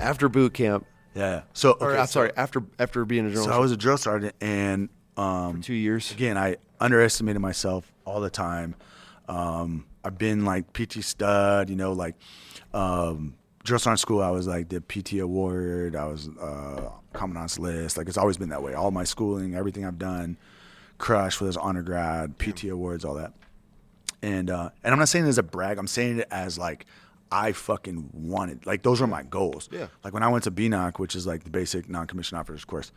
After boot camp. Yeah. So, okay, I'm sorry, after being a drill So I was a drill sergeant, and for 2 years. again, I underestimated myself all the time. I've been like PT stud, drill sergeant school. I was like the PT award. I was commandant's list. Like, it's always been that way. All my schooling, everything I've done, crush, whether it's honor grad, PT awards, all that. And I'm not saying it as a brag. I'm saying it as like, I fucking wanted, like, those were my goals. Yeah. Like, when I went to BNOC, which is like the basic non-commissioned officers course,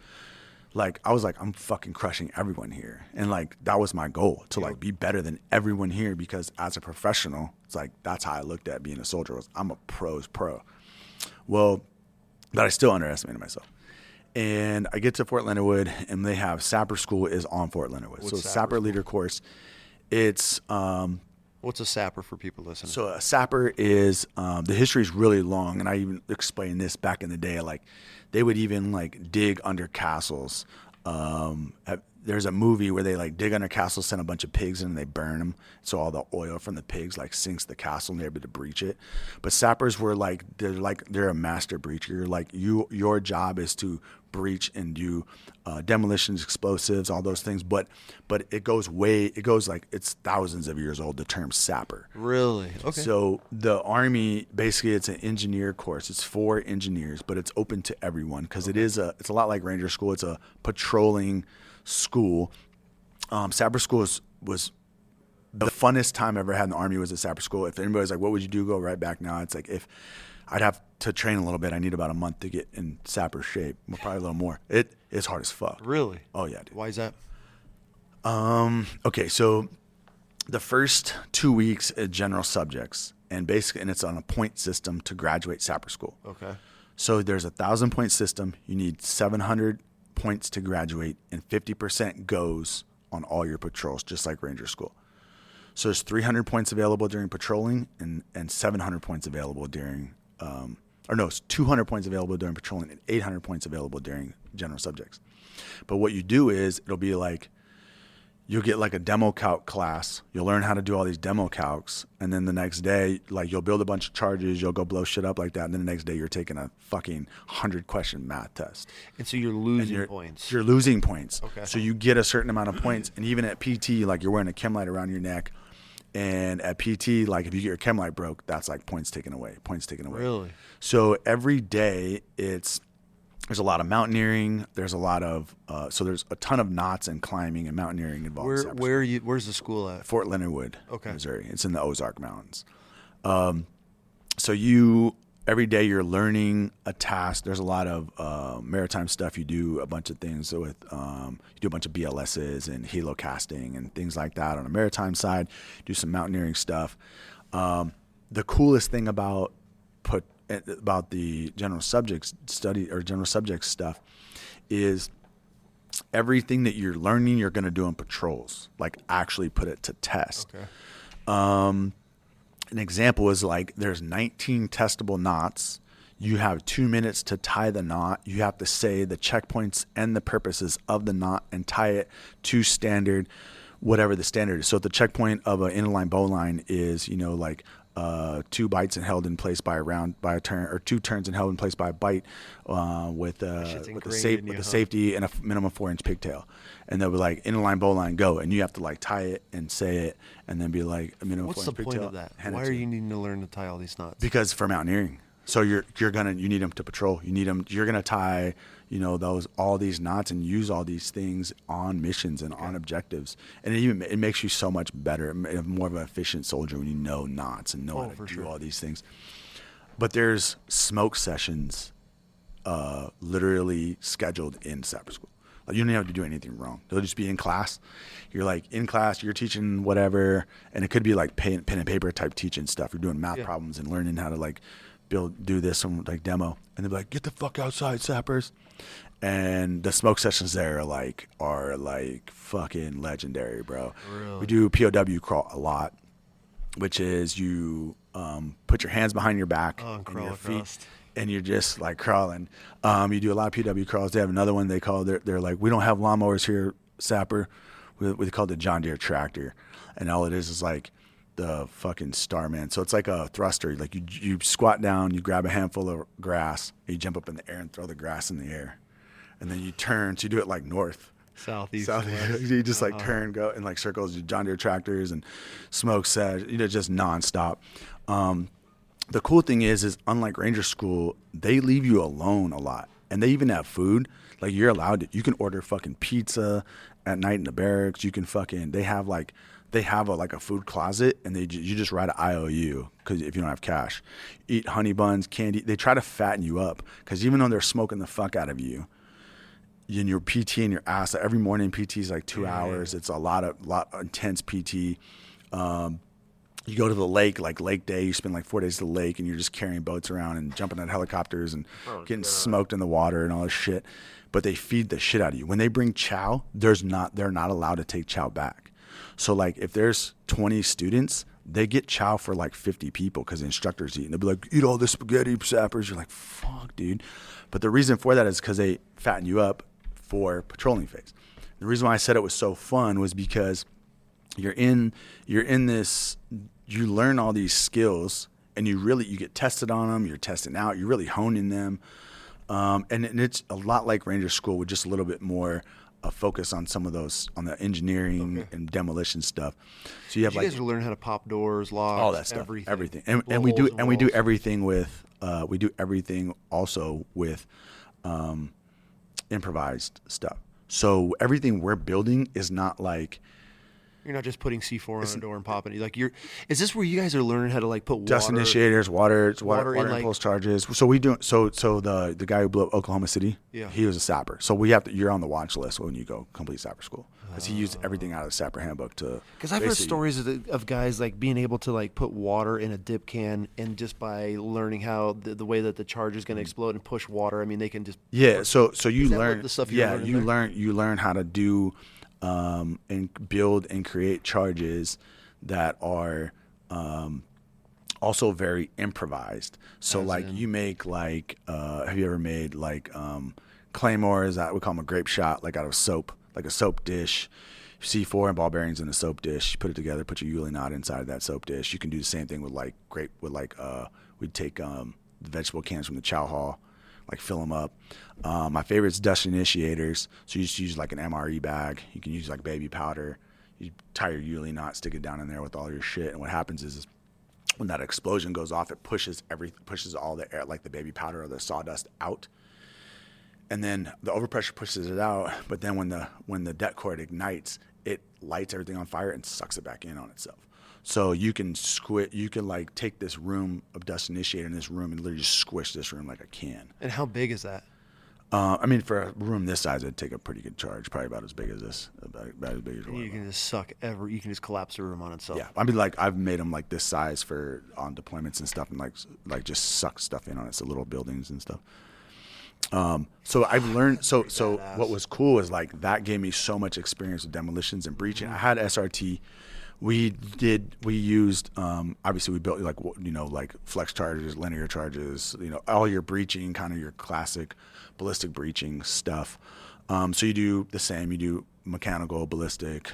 like, I was like, I'm fucking crushing everyone here. And like, that was my goal, to like be better than everyone here, because as a professional, it's like, that's how I looked at being a soldier, was I'm a pro's pro. Well, but I still underestimated myself. And I get to Fort Leonard Wood, and they have Sapper School is on Fort Leonard Wood. So Sapper Leader course, it's what's a sapper for people listening? So a sapper is, the history is really long, and I even explained this back in the day. Like, they would even like dig under castles. There's a movie where they like dig under castles, send a bunch of pigs in, and they burn them. So all the oil from the pigs like sinks the castle, and they're able to breach it. But sappers were like, they're a master breacher. Like, your job is to breach and do demolitions, explosives, all those things. But it goes like, it's thousands of years old, the term sapper. Really? Okay. So the Army, basically, it's an engineer course. It's for engineers, but it's open to everyone, because it's a lot like Ranger School. It's a patrolling school. Sapper School was the funnest time I ever had in the Army, was at Sapper School. If anybody's like, what would you do? Go right back now. It's like, if I'd have to train a little bit, I need about a month to get in sapper shape. Well, probably a little more. It's hard as fuck. Really? Oh yeah, dude. Why is that? Okay, so the first 2 weeks is general subjects, and it's on a point system to graduate Sapper School. Okay. So there's a 1,000-point system. You need 700 points to graduate, and 50% goes on all your patrols, just like Ranger School. So there's 300 points available during patrolling, and 700 points available during, it's 200 points available during patrolling, and 800 points available during general subjects. But what you do is, it'll be like, you'll get like a demo calc class. You'll learn how to do all these demo calcs. And then the next day, like, you'll build a bunch of charges. You'll go blow shit up like that. And then the next day, you're taking a fucking 100-question math test. And so you're losing points. You're losing points. Okay. So you get a certain amount of points. And even at PT, like, you're wearing a chem light around your neck. And at PT, like, if you get your chem light broke, that's like points taken away. Really? So every day, there's a lot of mountaineering. There's a lot of so there's a ton of knots and climbing and mountaineering involved. Where's the school at? Fort Leonard Wood, okay, Missouri. It's in the Ozark Mountains. So every day you're learning a task. There's a lot of maritime stuff. You do a bunch of things with you do a bunch of BLSs and helo casting and things like that on the maritime side. Do some mountaineering stuff. The coolest thing about the general subjects study or general subjects stuff is everything that you're learning, you're going to do in patrols, like actually put it to test. Okay. An example is like, there's 19 testable knots. You have 2 minutes to tie the knot. You have to say the checkpoints and the purposes of the knot and tie it to standard, whatever the standard is. So the checkpoint of an inline bowline is, 2 bites and held in place by a turn, or 2 turns and held in place by a bite, with the safety and a minimum 4-inch pigtail. And they'll be like, inline bowline, go, and you have to like tie it and say it, and then be like, a minimum 4-inch pigtail. What's the point of that? Why are you needing to learn to tie all these knots? Because for mountaineering. So you need them to patrol. You're gonna tie, all these knots and use all these things on missions and on objectives. And it makes you so much better, more of an efficient soldier when you know knots and know how to do all these things. But there's smoke sessions, literally scheduled in Sapper School. Like, you don't have to do anything wrong. They'll just be in class. You're like in class, you're teaching whatever, and it could be like pen and paper type teaching stuff. You're doing math problems and learning how to like do this and like demo, and they're like, get the fuck outside, sappers. And the smoke sessions there are like fucking legendary, bro. Really? We do POW crawl a lot, which is you put your hands behind your back and your feet, and you're just like crawling. You do a lot of POW crawls. They have another one they call, they're like, we don't have lawnmowers here, Sapper. We call it the John Deere tractor. And all it is like, the fucking star, man. So it's like a thruster. Like you squat down, you grab a handful of grass, and you jump up in the air and throw the grass in the air, and then you turn. So you do it like north. Southeast. You just like turn, go in like circles, John Deere tractors and smoke set, just nonstop. The cool thing is unlike Ranger School, they leave you alone a lot, and they even have food. Like you're allowed to, you can order fucking pizza at night in the barracks. You can they have a food closet, and you just write an IOU because if you don't have cash, eat honey buns, candy. They try to fatten you up because even though they're smoking the fuck out of you, in your PT and your ass, every morning PT is like 2 hours. It's a lot of intense PT. You go to the lake, like lake day, you spend like 4 days at the lake, and you're just carrying boats around and jumping at helicopters and getting smoked in the water and all this shit. But they feed the shit out of you. When they bring chow, they're not allowed to take chow back. So like if there's 20 students, they get chow for like 50 people because the instructors eat. And they'll be like, eat all this spaghetti, sappers. You're like, fuck, dude. But the reason for that is because they fatten you up for patrolling phase. The reason why I said it was so fun was because you're in this, you learn all these skills, and you get tested on them. You're testing out. You're really honing them, and it's a lot like Ranger School with just a little bit more focus on some of those on the engineering and demolition stuff. So you have you guys are learning how to pop doors, locks, all that stuff, everything. And we do everything with also with improvised stuff. So everything we're building is not like, you're not just putting C4 on a door and popping it. Like is this where you guys are learning how to like put dust initiators, water impulse charges. So we do. So the guy who blew up Oklahoma City, he was a sapper. So you're on the watch list when you go complete Sapper School because he used everything out of the Sapper handbook to. Because I've heard stories of guys like being able to like put water in a dip can, and just by learning how the way that the charge is going to explode and push water, I mean they can just So you learn the stuff you learn how to do. And build and create charges that are also very improvised. So you make have you ever made claymores? We call them a grape shot, like out of soap, like a soap dish. C4 and ball bearings in a soap dish. You put it together, put your Yuli knot inside that soap dish. You can do the same thing with we'd take the vegetable cans from the chow hall, like fill them up. My favorite is dust initiators. So you just use like an MRE bag. You can use like baby powder. You tie your Yuli knot, stick it down in there with all your shit. And what happens is when that explosion goes off, it pushes all the air, like the baby powder or the sawdust out. And then the overpressure pushes it out. But then when the det cord ignites, it lights everything on fire and sucks it back in on itself. So you can like take this room of dust initiator in this room and literally just squish this room like a can. And how big is that? I mean, for a room this size, it'd take a pretty good charge, probably about as big as this, about as big as you can just you can just collapse the room on itself. Yeah, I mean, like I've made them like this size on deployments and stuff, and like just suck stuff in on it, so little buildings and stuff. So I've learned. So what was cool is like that gave me so much experience with demolitions and breaching. I had SRT. We used obviously we built like flex charges, linear charges, all your breaching, kind of your classic ballistic breaching stuff. So you do the same. You do mechanical, ballistic.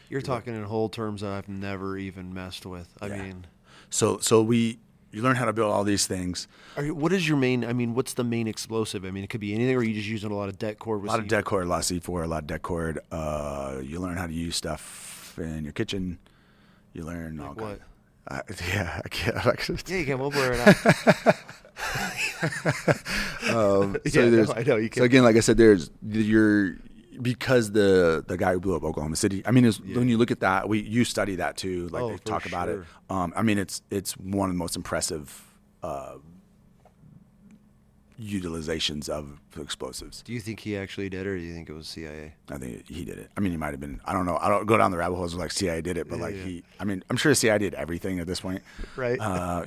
You're talking in whole terms that I've never even messed with. I mean, so you learn how to build all these things. What is your main? I mean, what's the main explosive? I mean, it could be anything, or are you just using a lot of det cord? A lot of det cord, a lot of C4, a lot of det cord. You learn how to use stuff in your kitchen. You learn like all what? I can't. Yeah, you can. We'll blur it out. I know you can. So again, like I said, because the guy who blew up Oklahoma City. I mean, when you look at that, you study that too. Like they talk about it. I mean, it's one of the most impressive utilizations of explosives. Do you think he actually did, or do you think it was CIA? I think he did it. I mean, he might have been. I don't know. I don't go down the rabbit holes like CIA did it, but I mean, I'm sure CIA did everything at this point, right? Well,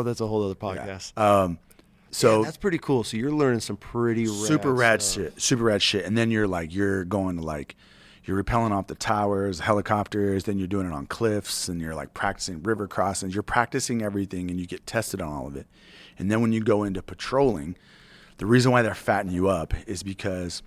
that's a whole other podcast. Yeah. So that's pretty cool. So you're learning some pretty super rad shit, and then you're going to you're rappelling off the towers, helicopters. Then you're doing it on cliffs, and you're like practicing river crossings. You're practicing everything, and you get tested on all of it. And then when you go into patrolling, the reason why they're fattening you up is because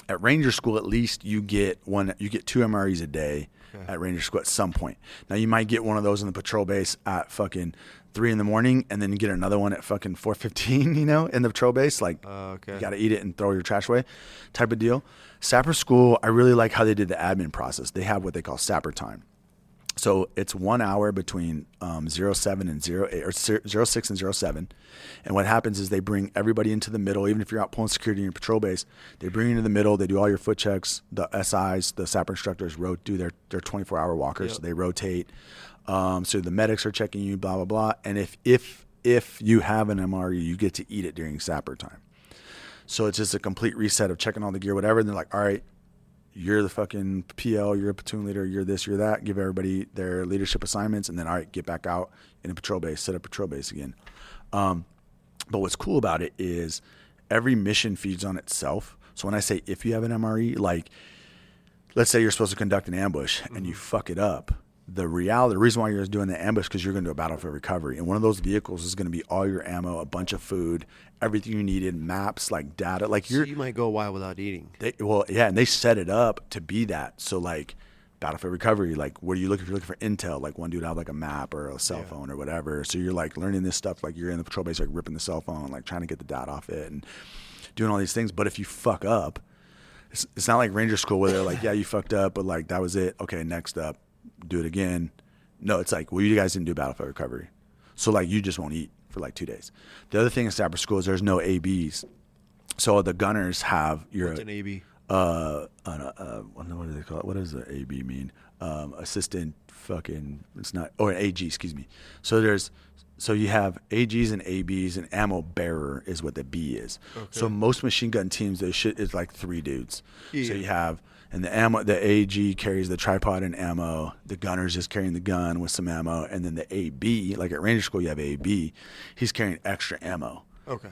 at Ranger School, at least you get 2 MREs a day. at Ranger School at some point. Now you might get one of those in the patrol base at fucking 3 a.m, and then you get another one at fucking 4:15, in the patrol base. Like, you got to eat it and throw your trash away type of deal. Sapper School, I really like how they did the admin process. They have what they call Sapper time. So it's 1 hour between 07 and 08, or 06 and 07. And what happens is they bring everybody into the middle. Even if you're out pulling security in your patrol base, they bring you into the middle. They do all your foot checks. The SIs, the Sapper instructors, do their 24-hour walkers. So they rotate. So the medics are checking you, blah, blah, blah. And if you have an MRE, you get to eat it during Sapper time. So it's just a complete reset of checking all the gear, whatever. And they're like, all right, you're the fucking PL, you're a platoon leader, you're this, you're that. Give everybody their leadership assignments, and then, all right, get back out in a patrol base, set up patrol base again. But what's cool about it is every mission feeds on itself. So when I say if you have an MRE, like, let's say you're supposed to conduct an ambush and you fuck it up. The reason why you're doing the ambush, because you're going to do a battlefield recovery. And one of those vehicles is going to be all your ammo, a bunch of food, everything you needed, maps, like data. Like so you might go a while without eating. And they set it up to be that. So like battlefield recovery, like what are you looking for? You're looking for intel. Like one dude have like a map or a cell phone or whatever. So you're like learning this stuff. Like you're in the patrol base, like ripping the cell phone, like trying to get the data off it and doing all these things. But if you fuck up, it's not like Ranger School where they're like, yeah, you fucked up, but like that was it. Okay, next up. Do it again. No, it's like, well, you guys didn't do battlefield recovery. So like you just won't eat for like 2 days. The other thing in Sapper School is there's no ABs. So the gunners have your What's an AB? What do they call it? What does the AB mean? Assistant fucking an AG, excuse me. So you have AGs and ABs, and ammo bearer is what the B is. Okay. So most machine gun teams, it's like 3 dudes. Yeah. So you have, and the AG carries the tripod and ammo. The gunner's just carrying the gun with some ammo, and then the AB, like at Ranger School, you have AB. He's carrying extra ammo. Okay.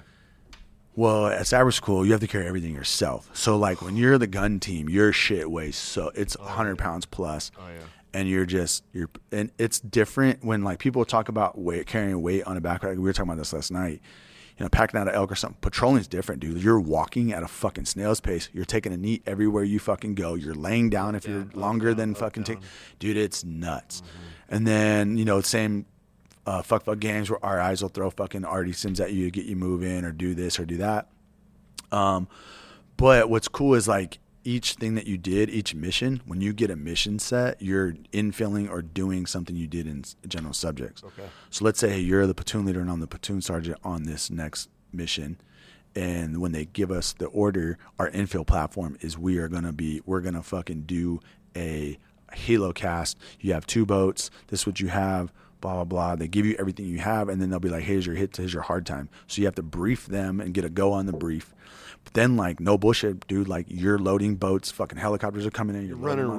Well, at Sapper School, you have to carry everything yourself. So like when you're the gun team, your shit weighs it's 100 pounds plus. Oh yeah. And and it's different when like people talk about carrying weight on a backpack. Like we were talking about this last night. Packing out an elk or something. Patrolling's different, dude. You're walking at a fucking snail's pace. You're taking a knee everywhere you fucking go. You're laying down if you're longer than fucking dude, it's nuts. Mm-hmm. And then, same fuck games where our eyes will throw fucking artisans at you to get you moving or do this or do that. But what's cool is like each thing that you did, each mission, when you get a mission set, you're infilling or doing something you did in general subjects. Okay. So let's say, hey, you're the platoon leader and I'm the platoon sergeant on this next mission. And when they give us the order, our infill platform is we're going to fucking do a helo cast. You have 2 boats. This is what you have. Blah, blah, blah. They give you everything you have, and then they'll be like, here's your hit, here's your hard time. So you have to brief them and get a go on the brief. But then, like, no bullshit, dude. Like, you're loading boats. Fucking helicopters are coming in. You're running like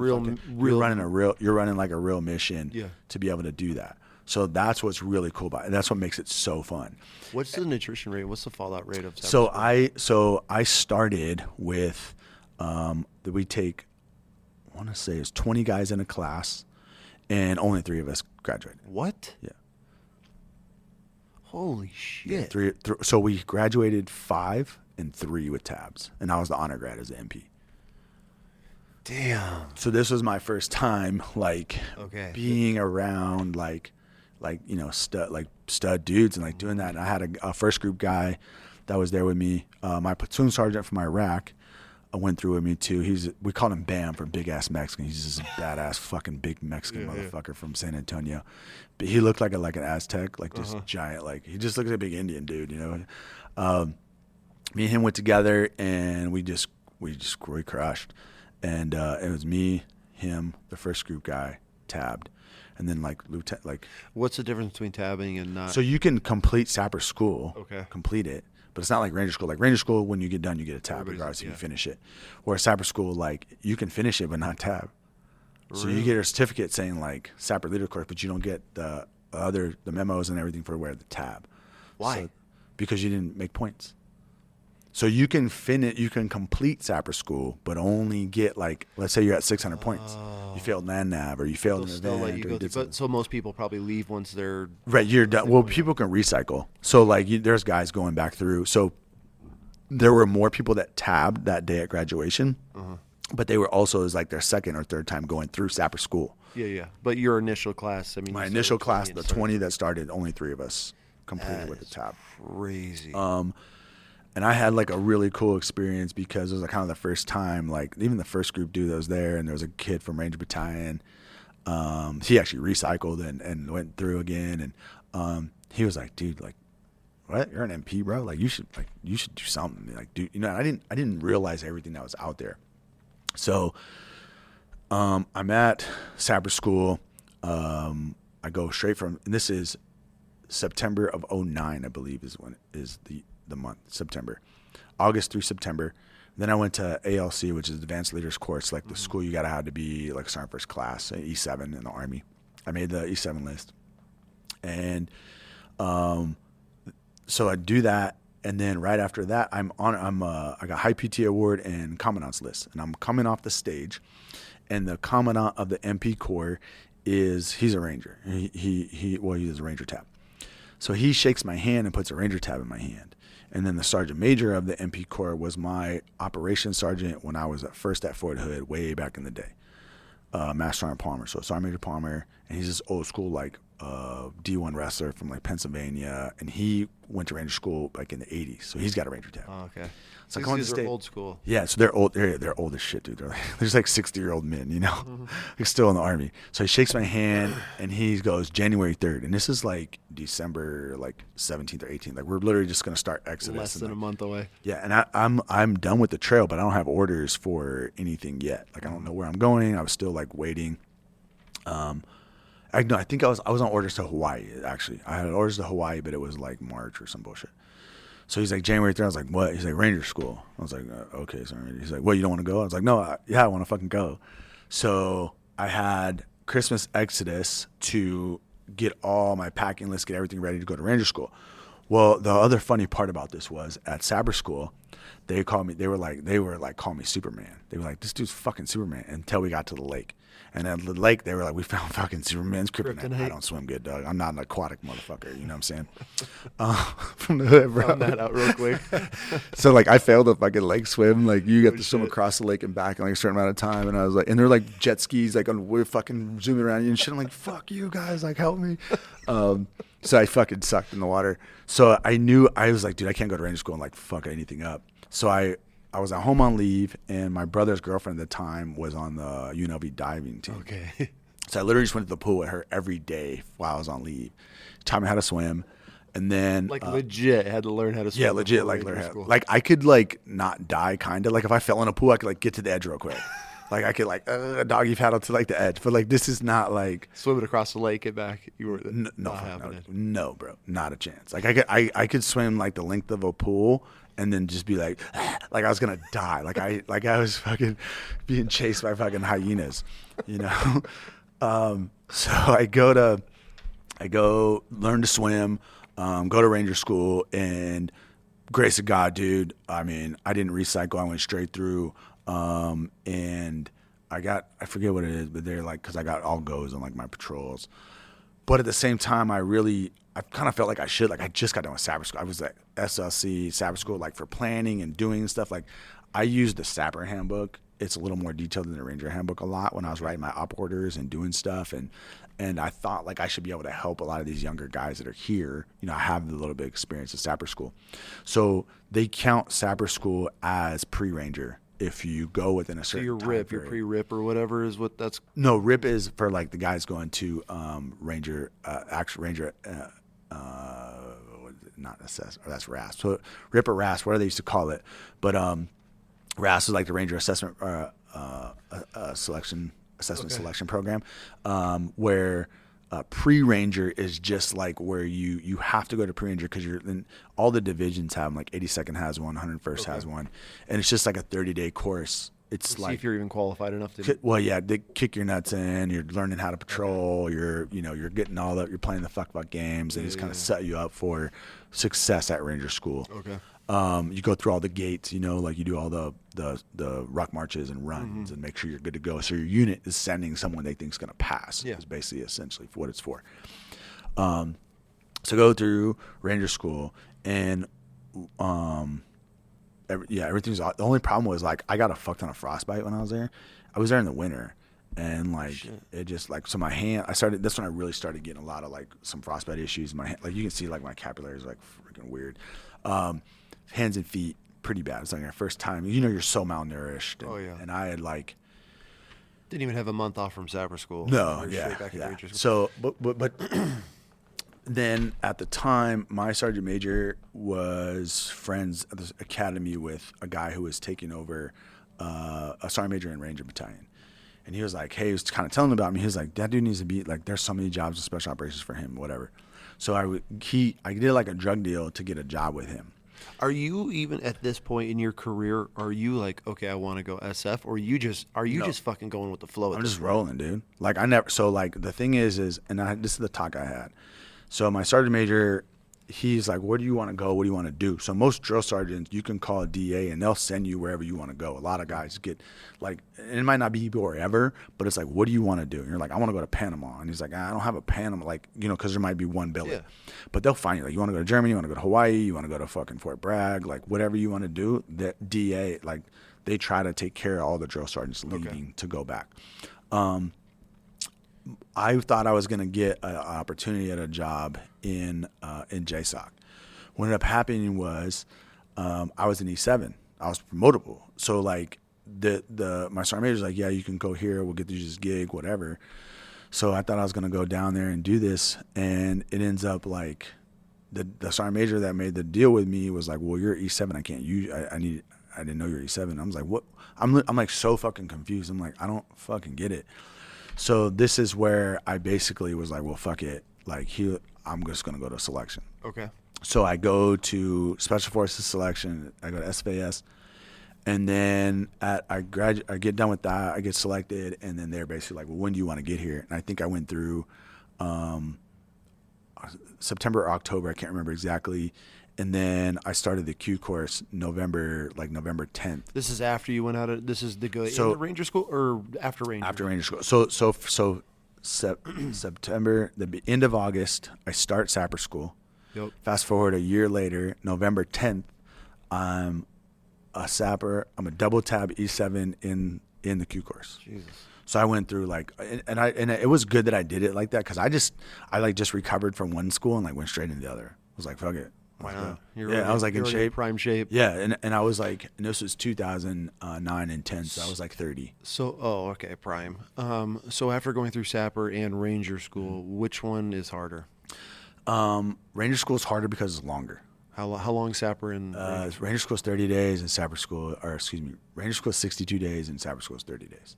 a real mission to be able to do that. So that's what's really cool about it. And that's what makes it so fun. What's the attrition rate? What's the fallout rate of Sapper School? So I started with we take, I want to say it's 20 guys in a class, and only 3 of us graduated. What? Yeah. Holy shit. Yeah, so we graduated 5 and 3 with tabs, and I was the honor grad as an MP. Damn. So this was my first time, like, being around, like stud dudes and like doing that. And I had a first group guy that was there with me. My platoon sergeant from Iraq went through with me too. We called him Bam for big ass Mexican. He's just a badass fucking big Mexican motherfucker from San Antonio. But he looked like an Aztec, like just giant. Like he just looked like a big Indian dude, Me and him went together, and we crushed. And it was me, him, the first group guy, tabbed, and then like lieutenant. Like, what's the difference between tabbing and not? So you can complete Sapper School, complete it, but it's not like Ranger School. Like Ranger School, when you get done, you get a tab regardless if you finish it. Whereas Sapper School, like you can finish it but not tab. Really? So you get a certificate saying like Sapper Leader Course, but you don't get the memos and everything for where the tab. Why? So, because you didn't make points. So you can complete Sapper School, but only get like, let's say you're at 600 points. You failed land nav, or you failed an event. But so most people probably leave once they're right. You're done. Well, people can recycle. So like, there's guys going back through. So there were more people that tabbed that day at graduation but they were also, it was like their second or third time going through Sapper School. Yeah. But your initial class, I mean, My initial class, the 20 that started, only 3 of us completed with the tab. Crazy. And I had like a really cool experience because it was like kind of the first time, like even the first group dude that was there, and there was a kid from Ranger Battalion. He actually recycled and went through again, and he was like, dude, like, what? You're an MP, bro? Like you should do something. Like, dude, you know, I didn't realize everything that was out there. So I'm at Sapper School. I go straight from, and this is September of 2009, I believe is when is the month, September, August through September. Then I went to ALC, which is Advanced Leaders Course, like the school you got to have to be like a sergeant first class, E7 in the Army. I made the E7 list. And so I do that. And then right after that, I got high PT award and commandant's list. And I'm coming off the stage, and the commandant of the MP Corps he's a Ranger. He's a Ranger tab. So he shakes my hand and puts a Ranger tab in my hand. And then the Sergeant Major of the MP Corps was my operations sergeant when I was first at Fort Hood way back in the day. Master Sergeant Palmer. So Sergeant Major Palmer, and he's this old school like D1 wrestler from like Pennsylvania, and he went to Ranger School like in the 80s. So he's got a Ranger tab. Oh, okay. So These are old school. Yeah, so they're old. They're old as shit, dude. There's like 60-year-old men, you know, like still in the Army. So he shakes my hand and he goes January 3rd, and this is like December like 17th or 18th. Like we're literally just gonna start Exodus. Less than a month away. Yeah, and I'm done with the trail, but I don't have orders for anything yet. Like I don't know where I'm going. I was still like waiting. I think I was on orders to Hawaii actually. I had orders to Hawaii, but it was like March or some bullshit. So he's like, January 3rd. I was like, what? He's like, Ranger School. I was like, okay, sorry. He's like, what, you don't want to go? I was like, no, I want to fucking go. So I had Christmas Exodus to get all my packing list, get everything ready to go to Ranger School. Well, the other funny part about this was at Sapper School, they were like, call me Superman. They were like, this dude's fucking Superman, until we got to the lake. And at the lake, they were like, we found fucking Superman's kryptonite. I don't swim good, dog. I'm not an aquatic motherfucker. You know what I'm saying? From the hood, bro. Found that out real quick. So, like, I failed a fucking lake swim. Like, you have to swim across the lake and back in like a certain amount of time. And I was like, and they're like jet skis, like, we're fucking zooming around you and shit. I'm like, fuck you guys. Like, help me. So I fucking sucked in the water. So I was like, dude, I can't go to Ranger School and like fuck anything up. So I was at home on leave, and my brother's girlfriend at the time was on the UNLV diving team. Okay. So I literally just went to the pool with her every day while I was on leave. She taught me how to swim. And then like legit had to learn how to swim. Yeah, legit like learn how. Like I could like not die kind of. Like if I fell in a pool, I could like get to the edge real quick. Like I could like doggy paddle to like the edge. But like this is not like swimming across the lake and back. You were no, bro, not a chance. Like I could swim like the length of a pool and then just be like I was gonna die. Like I was fucking being chased by fucking hyenas, you know. So I go learn to swim, go to Ranger School, and grace of God, dude. I mean, I didn't recycle. I went straight through. And I forget what it is, but they're like, cause I got all goes on like my patrols, but at the same time, I kind of felt like I should, like I just got done with Sapper School. I was at SLC Sapper School, like for planning and doing stuff. Like I used the Sapper handbook. It's a little more detailed than the Ranger handbook a lot when I was writing my op orders and doing stuff. And I thought like I should be able to help a lot of these younger guys that are here. You know, I have a little bit of experience at Sapper School. So they count Sapper School as pre-Ranger if you go within a certain your RIP, your pre-RIP or whatever is what that's. No, RIP is for like the guys going to Ranger, not assess, or that's RAS. So RIP or RAS, whatever they used to call it. But RAS is like the Ranger Assessment Selection Program, where pre-Ranger is just like where you have to go to pre-Ranger because you're in all the divisions have them, like 82nd has one, 101st has one, and it's just like a 30-day course. It's like see if you're even qualified enough to. Well, yeah, they kick your nuts in. You're learning how to patrol. You're getting all that. You're playing the fuck games, and it's kind of set you up for success at Ranger School. Okay. You go through all the gates, like you do all the rock marches and runs and make sure you're good to go. So your unit is sending someone they think is going to pass. Yeah. Is basically essentially what it's for. So go through Ranger School, and everything's. The only problem was like I got a fuck ton of frostbite when I was there. I was there in the winter, and like it just like so my hand. That's when I really started getting a lot of like some frostbite issues. My hand, like you can see like my capillaries like freaking weird. Hands and feet pretty bad. It's like our first time. You're so malnourished. And, and I had like didn't even have a month off from Sapper School. No, yeah. So but. Then at the time, my sergeant major was friends at the academy with a guy who was taking over a sergeant major in Ranger battalion. And he was like, hey, he was kind of telling about me. He was like, that dude needs to be, like, there's so many jobs in special operations for him, whatever. So I did like a drug deal to get a job with him. Are you even at this point in your career, are you like, okay, I want to go SF, or are you just fucking going with the flow? I'm just rolling, dude. Like so like the thing is and this is the talk I had. So my sergeant major, he's like, where do you want to go? What do you want to do? So most drill sergeants, you can call a DA and they'll send you wherever you want to go. A lot of guys get like, and it might not be wherever, but it's like, what do you want to do? And you're like, I want to go to Panama. And he's like, I don't have a Panama, like, because there might be one billet. Yeah. But they'll find you. Like, you want to go to Germany, you want to go to Hawaii, you want to go to fucking Fort Bragg, like whatever you want to do, that DA, like they try to take care of all the drill sergeants leaving to go back. I thought I was going to get an opportunity at a job in JSOC. What ended up happening was I was in E7. I was promotable. So like my sergeant major was like, yeah, you can go here. We'll get you this gig, whatever. So I thought I was going to go down there and do this, and it ends up like the sergeant major that made the deal with me was like, well, you're E7. I can't use. I didn't know you're E7. I was like, what? I'm like so fucking confused. I'm like, I don't fucking get it. So this is where I basically was like, well, fuck it. Like I'm just going to go to selection. Okay. So I go to Special Forces selection. I go to SFAS. And then I get done with that. I get selected. And then they're basically like, well, when do you want to get here? And I think I went through September or October. I can't remember exactly. And then I started the Q course November 10th. This is after you went out of, this is the go in the Ranger School or after Ranger? After Ranger School. So September, the end of August, I start Sapper School. Yep. Fast forward a year later, November 10th, I'm a Sapper. I'm a double tab E7 in the Q course. Jesus. So I went through like, and it was good that I did it like that, because I just recovered from one school and like went straight into the other. I was like, fuck it. Why not? I was like in shape, prime shape. Yeah, and I was like, and this was 2009 and 10, so I was like 30. So, okay, prime. So after going through Sapper and Ranger School, which one is harder? Ranger School is harder because it's longer. How long Sapper and Ranger School is 30 days, and Sapper School, Ranger School is 62 days, and Sapper School is 30 days,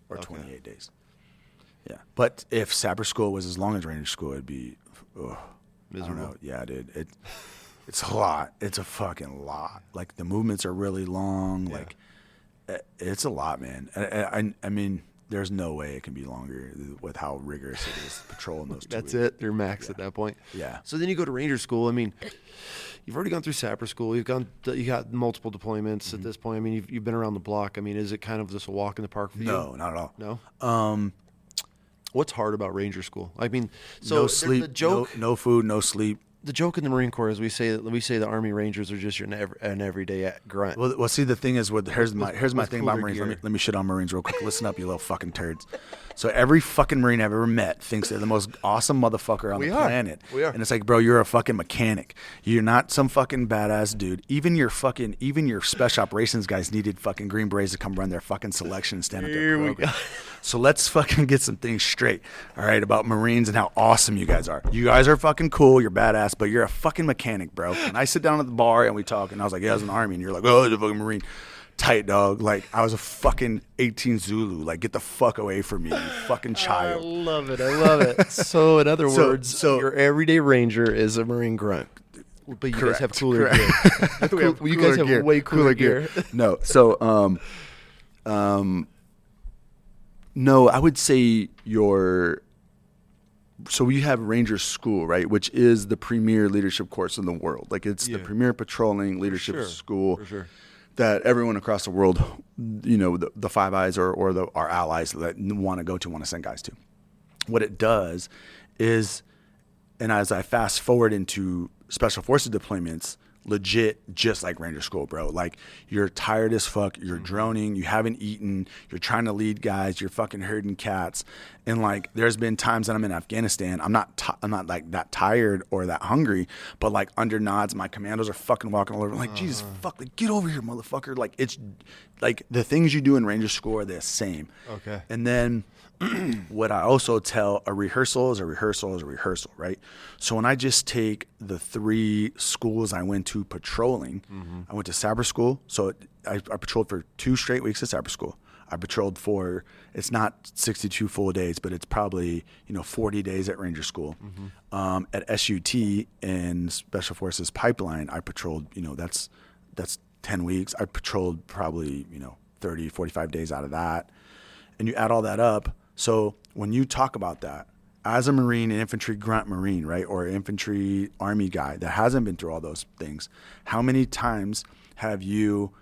or 28 days. Yeah, but if Sapper School was as long as Ranger School, it'd be, miserable. I don't know. Yeah, dude. It's a lot. It's a fucking lot. Like the movements are really long. Yeah. Like it's a lot, man. I mean, there's no way it can be longer with how rigorous it is patrolling those 2 That's weeks. it. They're max at that point. Yeah. So then you go to Ranger School. I mean, you've already gone through Sapper School. You got multiple deployments at this point. I mean, you've been around the block. I mean, is it kind of just a walk in the park for you? No, not at all. No. What's hard about Ranger School? I mean, so no sleep, the joke, no food, no sleep. The joke in the Marine Corps is we say the Army Rangers are just an everyday grunt. Well, see, the thing is, here's my thing about Marines. Let me shit on Marines real quick. Listen up, you little fucking turds. So every fucking Marine I've ever met thinks they're the most awesome motherfucker on the planet. We are. And it's like, bro, you're a fucking mechanic. You're not some fucking badass dude. Even your special operations guys needed fucking Green Berets to come run their fucking selection and stand up their program. So let's fucking get some things straight, all right, about Marines and how awesome you guys are. You guys are fucking cool. You're badass, but you're a fucking mechanic, bro. And I sit down at the bar and we talk, and I was like, yeah, I was in the Army. And you're like, oh, I was a fucking Marine. Tight, dog. Like, I was a fucking 18 Zulu. Like, get the fuck away from me, you fucking child. I love it. So, in other words, your everyday Ranger is a Marine grunt. But you guys have cooler gear. You guys have way cooler gear. No, so, no, I would say so we have Ranger School, right, which is the premier leadership course in the world. Like, it's the premier patrolling leadership school. For sure. That everyone across the world, the Five Eyes or our allies that want to send guys to. What it does is, and as I fast forward into Special Forces deployments, legit just like Ranger School, bro. Like, you're tired as fuck, you're droning, you haven't eaten, you're trying to lead guys, you're fucking herding cats. And like, there's been times that I'm in Afghanistan, I'm not like that tired or that hungry, but like under nods, my commandos are fucking walking all over. I'm like, Jesus fuck, like, get over here, motherfucker. Like, it's like the things you do in Ranger School are the same. Okay. And then what I also tell, a rehearsal is a rehearsal is a rehearsal, right? So when I just take the 3 schools I went to patrolling, I went to Sapper School. So I patrolled for 2 straight weeks at Sapper School. I patrolled for, it's not 62 full days, but it's probably, 40 days at Ranger School. At SUT in Special Forces Pipeline, I patrolled, that's 10 weeks. I patrolled probably, 30, 45 days out of that. And you add all that up. So when you talk about that, as a Marine, an infantry grunt Marine, right, or an infantry Army guy that hasn't been through all those things, how many times have you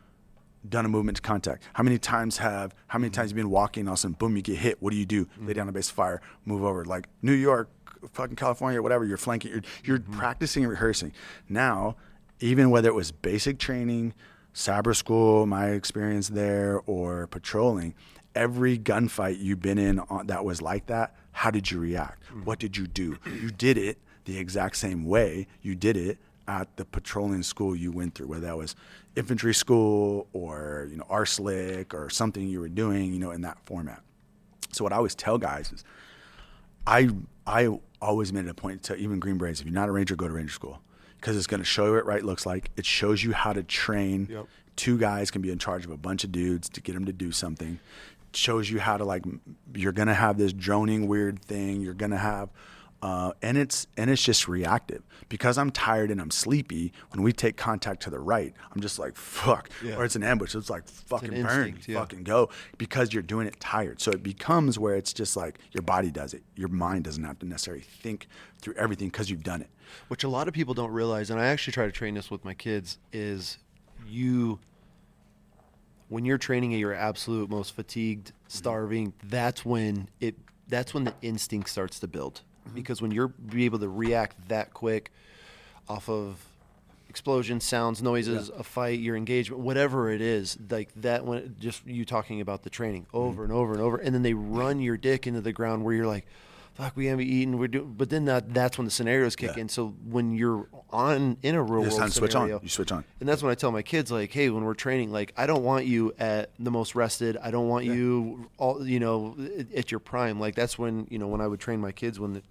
done a movement to contact? How many times have you been walking, all of a sudden, boom, you get hit? What do you do? Lay down a base of fire, move over. Like New York, fucking California, whatever, you're flanking, you're practicing and rehearsing. Now, even whether it was basic training, Sapper School, my experience there, or patrolling, every gunfight you've been in that was like that, how did you react? What did you do? You did it the exact same way you did it at the patrolling school you went through, whether that was infantry school or, ARSLIC or something you were doing, in that format. So what I always tell guys is I always made it a point to even Green Berets, if you're not a Ranger, go to Ranger School, because it's going to show you what right looks like. It shows you how to train. Yep. 2 guys can be in charge of a bunch of dudes to get them to do something. Shows you how to, like, you're gonna have this droning weird thing. You're gonna have, and it's just reactive. Because I'm tired and I'm sleepy. When we take contact to the right, I'm just like fuck, or it's an ambush. It's like fucking burn, fucking go, because you're doing it tired. So it becomes where it's just like your body does it. Your mind doesn't have to necessarily think through everything because you've done it. Which a lot of people don't realize, and I actually try to train this with my kids, is when you're training at your absolute most fatigued, starving, that's when the instinct starts to build. Because when you're be able to react that quick off of explosions, sounds, noises, a fight, your engagement, whatever it is, like that, when just you talking about the training over and over and over, and then they run your dick into the ground where you're like, fuck, we haven't eaten, but then that's when the scenarios kick in. So when you're in a real world scenario, you switch on. And that's when I tell my kids, like, hey, when we're training, like, I don't want you at the most rested. I don't want you all, at your prime. Like, that's when, when I would train my kids, when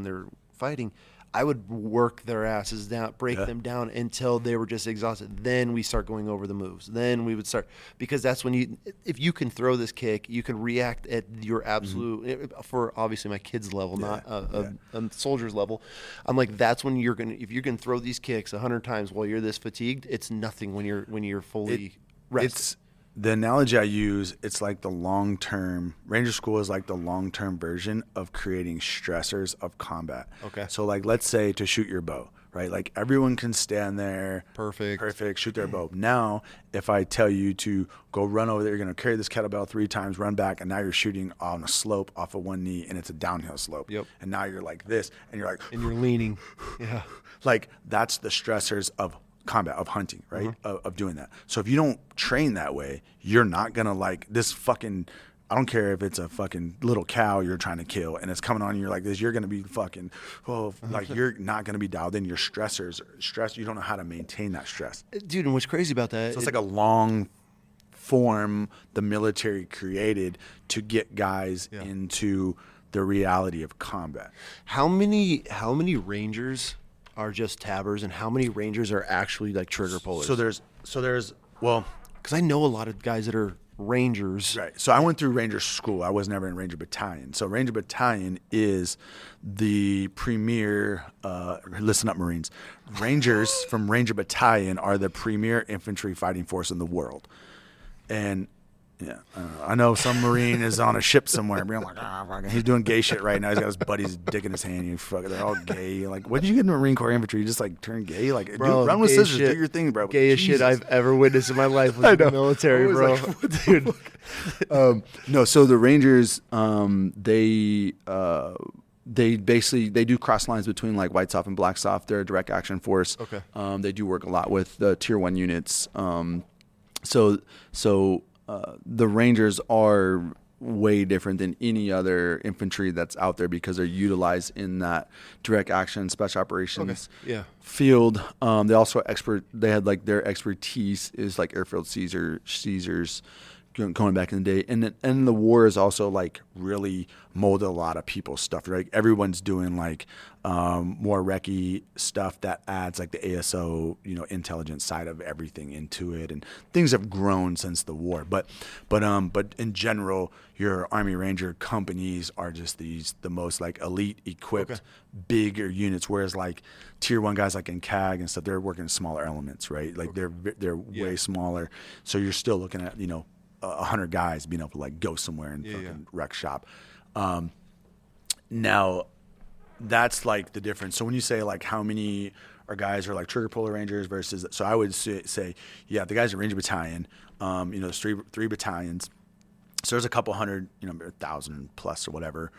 they're fighting, I would work their asses down, break them down until they were just exhausted. Then we start going over the moves. Then we would start, because that's when if you can throw this kick, you can react at your absolute, for obviously my kids' level, not a soldier's level. I'm like, that's when if you can throw these kicks 100 times while you're this fatigued, it's nothing when you're fully rested. The analogy I use, it's like the long-term, Ranger School is like the long-term version of creating stressors of combat. Okay. So like, let's say to shoot your bow, right? Like everyone can stand there. Perfect. Shoot their bow. Now, if I tell you to go run over there, you're going to carry this kettlebell 3 times, run back, and now you're shooting on a slope off of one knee, and it's a downhill slope. Yep. And now you're like this, and you're like. And you're leaning. Yeah. Like, that's the stressors of combat, of hunting, right? Of doing that. So if you don't train that way, you're not gonna, like, this fucking, I don't care if it's a fucking little cow you're trying to kill and it's coming on and you're like this, you're gonna be fucking, like, you're not gonna be dialed in. Your stressors, you don't know how to maintain that stress, dude. And what's crazy about that, so it's like a long form the military created to get guys into the reality of combat. How many Rangers are just tabbers, and how many Rangers are actually like trigger pullers? So there's well, because I know a lot of guys that are Rangers. Right. So I went through Ranger School. I was never in Ranger Battalion. So Ranger Battalion is the premier, listen up, Marines. Rangers from Ranger Battalion are the premier infantry fighting force in the world. And yeah, I know some Marine is on a ship somewhere being like, he's doing gay shit right now. He's got his buddy's dick in his hand. They're all gay. Like, what did you get in the Marine Corps infantry? You just like turn gay? Like, bro, dude, run with scissors. Shit. Do your thing, bro. Gayest shit I've ever witnessed in my life was the military, bro. Like, dude. No, so the Rangers, they do cross lines between like white soft and black soft. They're a direct action force. Okay. They do work a lot with the tier 1 units. So the Rangers are way different than any other infantry that's out there because they're utilized in that direct action special operations field. They also they had like their expertise is like airfield Caesars going back in the day, and the war is also like really molded a lot of people's stuff. Right, everyone's doing like more recce stuff that adds like the ASO, intelligence side of everything into it, and things have grown since the war. But in general, your Army Ranger companies are just the most like elite equipped bigger units, whereas like tier 1 guys like in CAG and stuff, they're working smaller elements, right? Like they're way smaller, so you're still looking at 100 guys being able to like go somewhere and fucking wreck shop. Now that's like the difference. So when you say like how many guys are like trigger puller Rangers versus, so I would say the guys in Ranger Battalion, there's three battalions. So there's a couple hundred, 1,000 plus or whatever,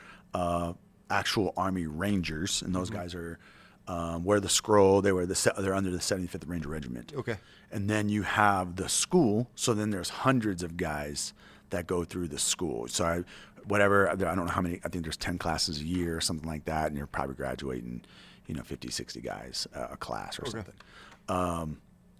actual Army Rangers, and those guys are wear the scroll. They're under the 75th Ranger Regiment. Okay. And then you have the school. So then there's hundreds of guys that go through the school. So I don't know how many. I think there's 10 classes a year or something like that, and you're probably graduating, 50, 60 guys a class or something.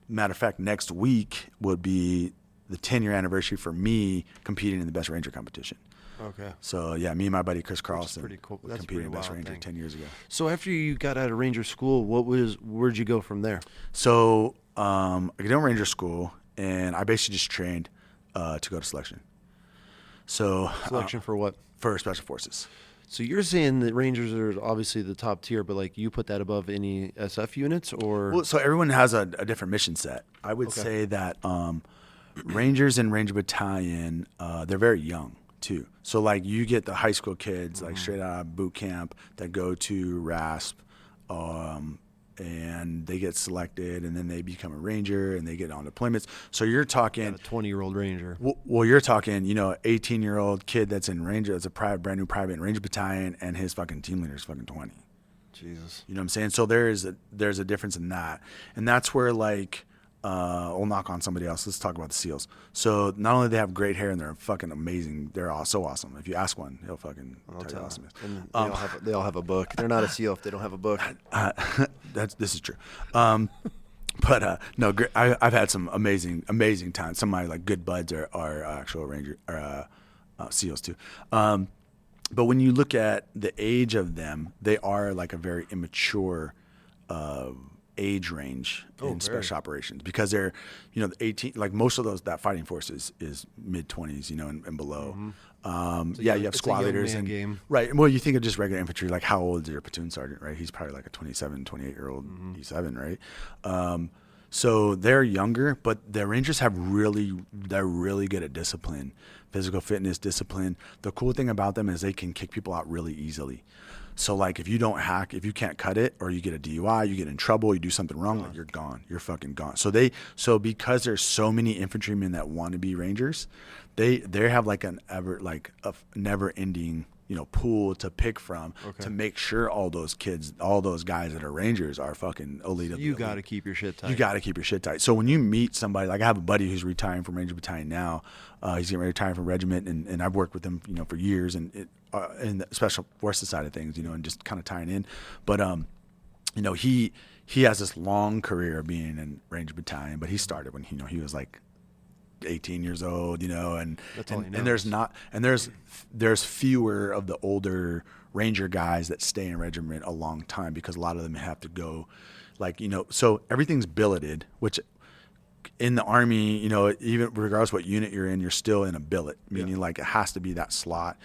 Matter of fact, next week would be the 10-year anniversary for me competing in the Best Ranger competition. Okay. So yeah, me and my buddy Chris Carlson competed in Best wild Ranger thing. 10 years ago. So after you got out of Ranger School, where'd you go from there? So I got in Ranger School, and I basically just trained to go to selection. So Selection for what? For Special Forces. So you're saying that Rangers are obviously the top tier, but like you put that above any SF units, or? Well, so everyone has a different mission set. I would say that Rangers and Ranger Battalion, they're very young too. So like you get the high school kids like straight out of boot camp that go to RASP, and they get selected, and then they become a Ranger, and they get on deployments. So you're talking a 20-year-old Ranger. Well, you're talking, 18-year-old kid that's in Ranger, that's a brand new private in Ranger Battalion, and his fucking team leader is fucking 20. Jesus. You know what I'm saying? So there's a difference in that, and that's where like. We'll knock on somebody else. Let's talk about the SEALs. So not only do they have great hair and they're fucking amazing, they're all so awesome. If you ask one, he'll fucking tell you awesome. And they all have a book. They're not a SEAL if they don't have a book. This is true. But no, I've had some amazing times. Some of my like good buds are actual Ranger or SEALs too. But when you look at the age of them, they are like a very immature age range in special operations, because they're 18, like most of those, that fighting force is mid-20s and below. You have squad leaders and game. Right. Well, you think of just regular infantry, like how old is your platoon sergeant, right? He's probably like a 27, 28-year-old E7, right? So they're younger, but the Rangers they're really good at discipline, physical fitness, discipline. The cool thing about them is they can kick people out really easily. So like if you don't hack, if you can't cut it, or you get a DUI, you get in trouble, you do something wrong, like you're gone. You're fucking gone. So because there's so many infantrymen that want to be Rangers, they have like a never ending pool to pick from to make sure all those guys that are Rangers are fucking elite. You got to keep your shit tight. You got to keep your shit tight. So when you meet somebody, like I have a buddy who's retiring from Ranger Battalion now, he's getting ready to retire from regiment, and I've worked with him, for years, and in the Special Forces side of things, and just kind of tying in. But he has this long career of being in Ranger Battalion, but he started when he was like 18 years old, and there's fewer of the older Ranger guys that stay in regiment a long time, because a lot of them have to go, so everything's billeted, which in the Army, even regardless what unit you're in, you're still in a billet, meaning like it has to be that slot.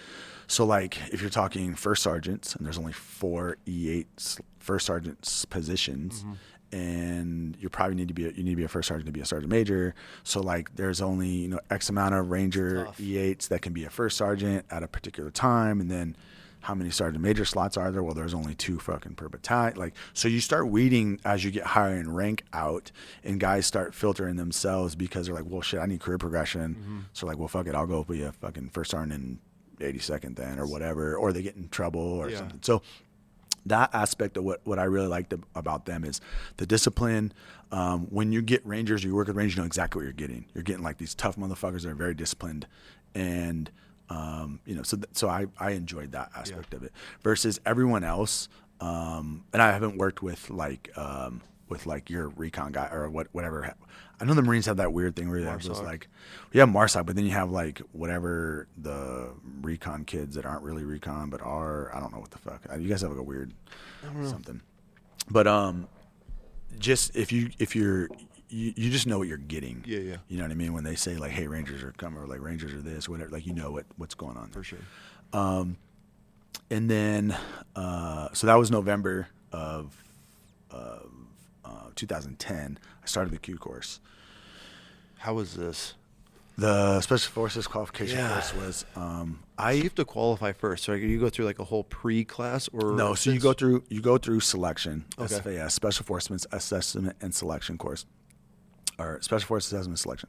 So like if you're talking first sergeants, and there's only 4 E8 first sergeants positions, and you probably need to be a first sergeant to be a sergeant major. So like there's only X amount of Ranger E8s that can be a first sergeant at a particular time, and then how many sergeant major slots are there? Well, there's only 2 fucking per battalion. So you start weeding as you get higher in rank out, and guys start filtering themselves because they're like, well, shit, I need career progression. So like, well, fuck it, I'll go be a fucking first sergeant in 82nd then or whatever, or they get in trouble or Yeah. something. So that aspect of what I really liked about them is the discipline. When you get Rangers, you work with Rangers, you know exactly what you're getting. You're getting like these tough motherfuckers that are very disciplined, and so I enjoyed that aspect of it versus everyone else. And I haven't worked with like your recon guy or whatever. I know the Marines have that weird thing where they have those like, you have MARSOC, but then you have like whatever the recon kids that aren't really recon but are, I don't know what the fuck. You guys have like a weird something. But just if you just know what you're getting. Yeah, yeah. You know what I mean? When they say like, hey, Rangers are coming, or like Rangers are this, whatever, like you know what's going on there. For sure. And then so that was November of 2010. I started the Q course. How was this? The Special Forces qualification course was You have to qualify first. So you go through like a whole pre-class or no. So you go through selection, Okay. SFAS, Special Forces Assessment and Selection course, or Special Forces Assessment and Selection.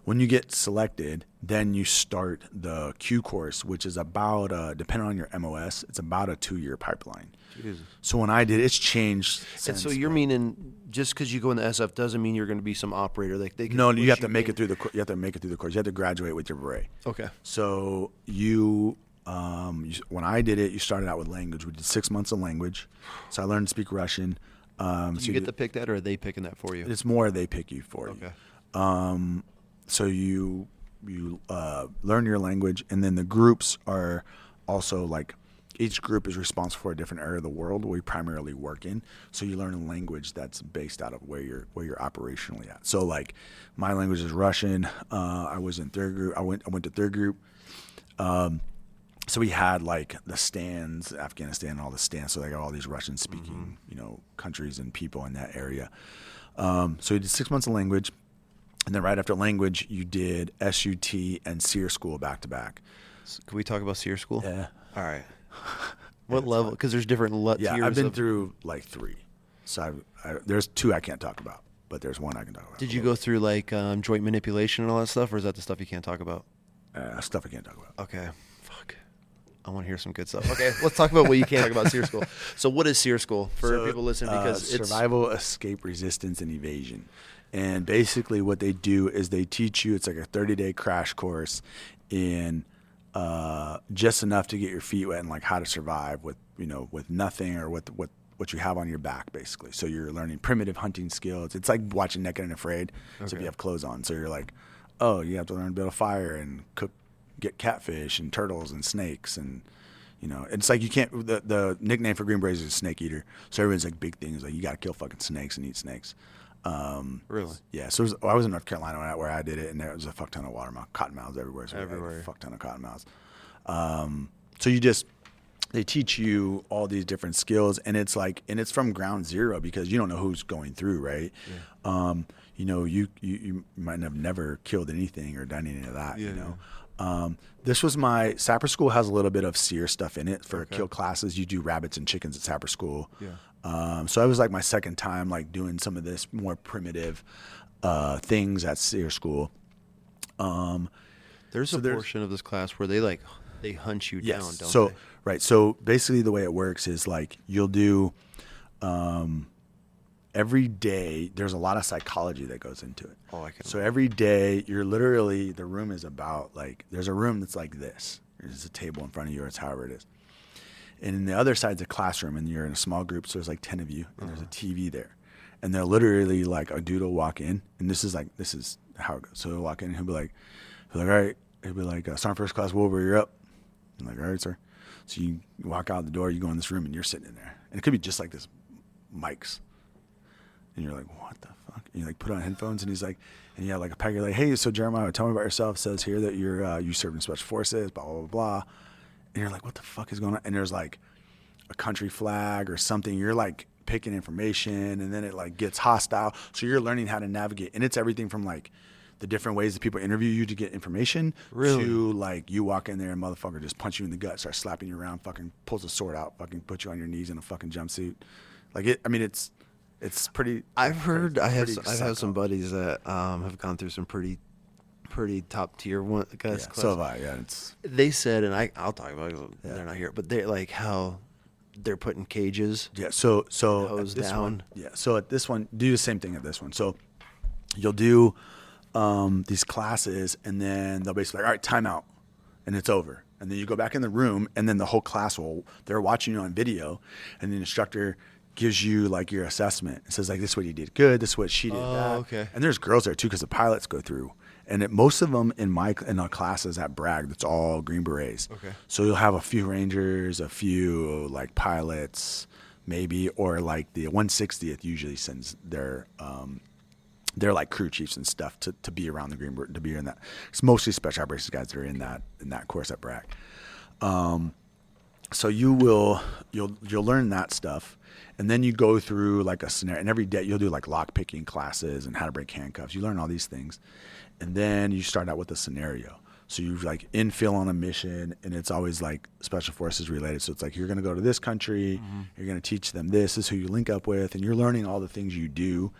When you get selected, then you start the Q course, which is about, depending on your MOS, it's about a 2-year pipeline. Jesus. So when I did, it's changed. And Since, so you're meaning just because you go in the SF doesn't mean you're going to be some operator. Like they can no, you push have to make in. it through the. You have to make it through the course. You have to graduate with your beret. Okay. So when I did it, you started out with language. We did 6 months of language. So I learned to speak Russian. Do you get to pick that, or are they picking that for you? It's more they pick you for you. Okay. So you learn your language, and then the groups are also like each group is responsible for a different area of the world where we primarily work in. So you learn a language that's based out of where you're operationally at. So like my language is Russian. I was in third group. I went to third group. So we had like the stands, Afghanistan, and all the stands. So they got all these Russian speaking, countries and people in that area. So we did 6 months of language. And then right after language, you did SUT and SERE school back to back. So can we talk about SERE school? Yeah. All right. What level? Because there's different Yeah, tiers. I've been through like 3. So there's 2 I can't talk about, but there's 1 I can talk about. Did you go through like joint manipulation and all that stuff, or is that the stuff you can't talk about? Stuff I can't talk about. Okay. Fuck. I want to hear some good stuff. Okay, let's talk about what you can't talk about SERE school. So what is SERE school for people listening? Because it's survival, escape, resistance, and evasion. And basically what they do is they teach you, it's like a 30-day crash course in just enough to get your feet wet and like how to survive with nothing or what you have on your back, basically. So you're learning primitive hunting skills. It's like watching Naked and Afraid. So if you have clothes on. So you're like, oh, you have to learn to build a fire and get catfish and turtles and snakes and it's like you can't. The nickname for Green Berets is Snake Eater. So everyone's like big thing is like you got to kill fucking snakes and eat snakes. Really? Yeah. So I was in North Carolina where I did it, and there was a fuck ton of cottonmouths everywhere. So Everywhere. We had a fuck ton of cottonmouths. So they teach you all these different skills, and it's from ground zero because you don't know who's going through, right? Yeah. You might have never killed anything or done any of that. Yeah, This was my Sapper School has a little bit of SERE stuff in it for kill classes. You do rabbits and chickens at Sapper School. Yeah. So I was like my second time like doing some of this more primitive things at SERE School. There's a portion of this class where they hunt you down, don't so they? right. So basically the way it works is like you'll do every day there's a lot of psychology that goes into it. Oh, I can. So every day you're literally the room is about like there's a room that's like this. There's a table in front of you or it's however it is. And in the other side's a classroom, and you're in a small group, so there's like 10 of you, and there's a TV there. And they're literally like, a dude will walk in, and this is how it goes. So he'll walk in, and he'll be like, all right. He'll be like, Sergeant First Class Wilber, you're up. I'm like, all right, sir. So you walk out the door, you go in this room, and you're sitting in there. And it could be just like this, mics. And you're like, what the fuck? And you like put on headphones, and he's like, and you have like a pack, you're like, hey, so Jeremiah, tell me about yourself. It says here that you served in Special Forces, blah, blah, blah, blah. And you're like, what the fuck is going on? And there's like a country flag or something. You're like picking information, and then it like gets hostile. So you're learning how to navigate. And it's everything from like the different ways that people interview you to get information to like you walk in there and motherfucker just punch you in the gut, start slapping you around, fucking pulls a sword out, fucking put you on your knees in a fucking jumpsuit. Like it's pretty. I've heard. I have psycho. some buddies that have gone through some pretty pretty top tier one class. So have I. Yeah, it's They said, and I'll talk about it. They're not here, but they're like how they're put in cages. yeah. So Hose at this down. one, yeah. So at this one, do the same thing at this one. So you'll do these classes, and then they'll basically like, all right, time out, and it's over. And then you go back in the room, and then the whole class they're watching you on video, and the instructor gives you like your assessment. It says like, this is what you did good, this is what she did that. Okay. And there's girls there too, because the pilots go through. And most of them in our classes at Bragg, that's all Green Berets. Okay. So you'll have a few Rangers, a few like pilots, maybe, or like the 160th usually sends their like crew chiefs and stuff to be around the Green Beret, to be in that. It's mostly special operations guys that are in that course at Bragg. So you'll learn that stuff, and then you go through like a scenario. And every day you'll do like lock picking classes and how to break handcuffs. You learn all these things, and then you start out with a scenario. So you like infill on a mission, and it's always like special forces related. So it's like, you're going to go to this country, you're going to teach them this is who you link up with, and you're learning all the things you do.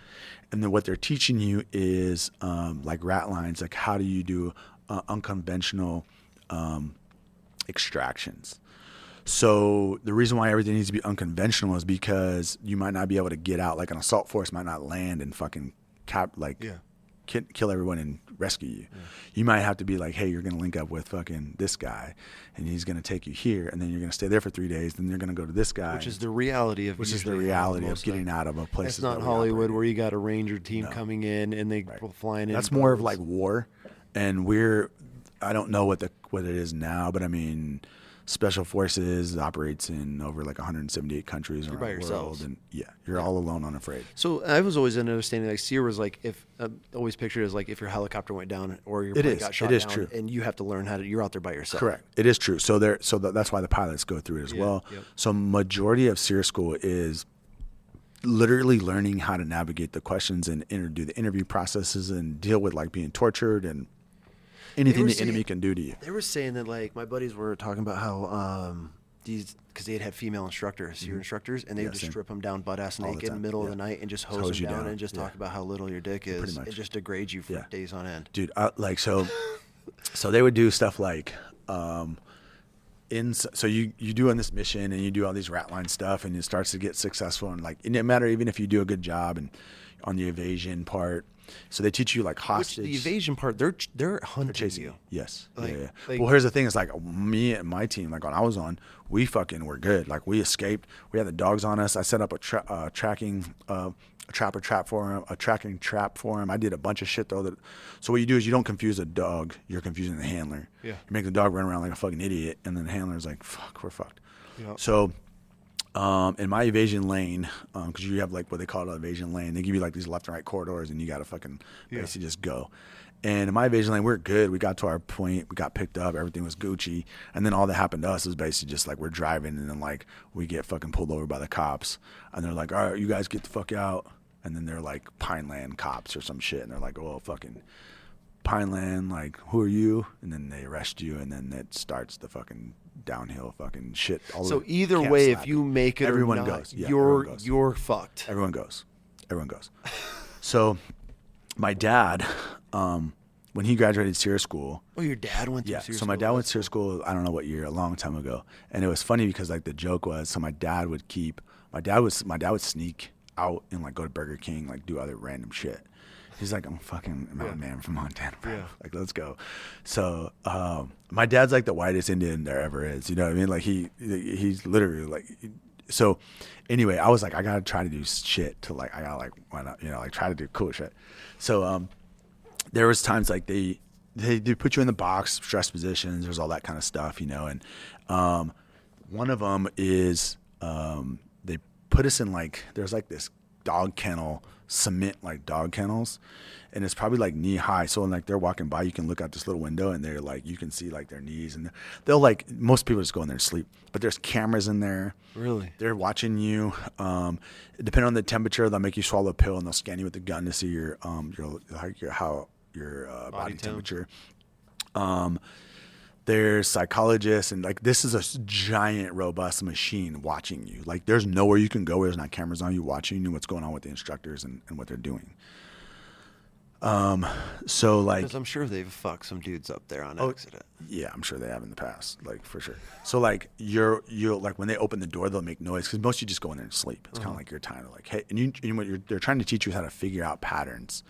And then what they're teaching you is like rat lines, like how do you do unconventional extractions. So the reason why everything needs to be unconventional is because you might not be able to get out. Like an assault force might not land and fucking kill everyone and rescue you. Yeah. You might have to be like, hey, you're going to link up with fucking this guy, and he's going to take you here, and then you're going to stay there for 3 days. Then you're going to go to this guy, which is the reality of getting out of a place. It's not Hollywood where you got a Ranger team coming in and they flying in. That's more of like war, and I don't know what it is now, but I mean, Special Forces operates in over like 178 countries around the world, and you're all alone, unafraid. So I was always understanding like SERE was like, if always pictured as like if your helicopter went down or your plane got shot down, true. And you have to learn how to. You're out there by yourself. Correct. It is true. So that's why the pilots go through it as well. Yep. So majority of SERE school is literally learning how to navigate the questions and do the interview processes and deal with like being tortured and anything the enemy can do to you. They were saying that like my buddies were talking about how because they'd have female instructors, SERE instructors, and they would just strip them down butt ass naked in the middle of the night and just hose them down and just talk about how little your dick is. It just degrades you for days on end. Dude, so they would do stuff like so you do on this mission and you do all these rat line stuff and it starts to get successful, and like it doesn't matter even if you do a good job and on the evasion part. So they teach you like hostage. The evasion part, they're hunting chasing you. Yes. Like, yeah. Like, well, here's the thing: is like me and my team, like when I was on, we fucking were good. Like we escaped. We had the dogs on us. I set up a tracking trap for him. I did a bunch of shit though. So what you do is you don't confuse a dog. You're confusing the handler. Yeah. You make the dog run around like a fucking idiot, and then the handler's like, "Fuck, we're fucked." Yeah. So. In my evasion lane, because you have like what they call an evasion lane, they give you like these left and right corridors, and you got to fucking basically just go. And in my evasion lane, we're good. We got to our point. We got picked up. Everything was Gucci. And then all that happened to us was basically just like we're driving, and then like we get fucking pulled over by the cops, and they're like, "All right, you guys get the fuck out." And then they're like Pineland cops or some shit, and they're like, "Oh, fucking Pineland, like who are you?" And then they arrest you, and then it starts the fucking downhill fucking shit. So either way, if you make it everyone or not, goes. Yeah, everyone goes. You're fucked. Everyone goes. So my dad, when he graduated SERE school. Oh, your dad went to SERE school? So my dad went to SERE school, I don't know what year, a long time ago. And it was funny because like the joke was, so my dad would sneak out and like go to Burger King, like do other random shit. He's like, I'm a man from Montana, bro. Yeah. Like, let's go. So my dad's like the whitest Indian there ever is. You know what I mean? Like he's literally like. So anyway, I was like, I gotta try to do shit to like, I gotta like, why not? You know, like try to do cool shit. So there was times like they do put you in the box, stress positions. There's all that kind of stuff, you know. And one of them is they put us in like, there's like this dog kennel, cement like dog kennels, and it's probably like knee high. So when like they're walking by, you can look out this little window and they're like, you can see like their knees, and they'll like, most people just go in there and sleep, but there's cameras in there. Really? They're watching you. Depending on the temperature, they'll make you swallow a pill and they'll scan you with a gun to see your body temperature. There's psychologists, and like this is a giant, robust machine watching you. Like there's nowhere you can go where there's not cameras on you watching you, what's going on with the instructors and what they're doing. So like, Because I'm sure they've fucked some dudes up there on oh, accident. yeah, I'm sure they have in the past, like for sure. So like you're like when they open the door, they'll make noise because most you just go in there and sleep. It's kind of like your time to like, hey, and they're trying to teach you how to figure out patterns.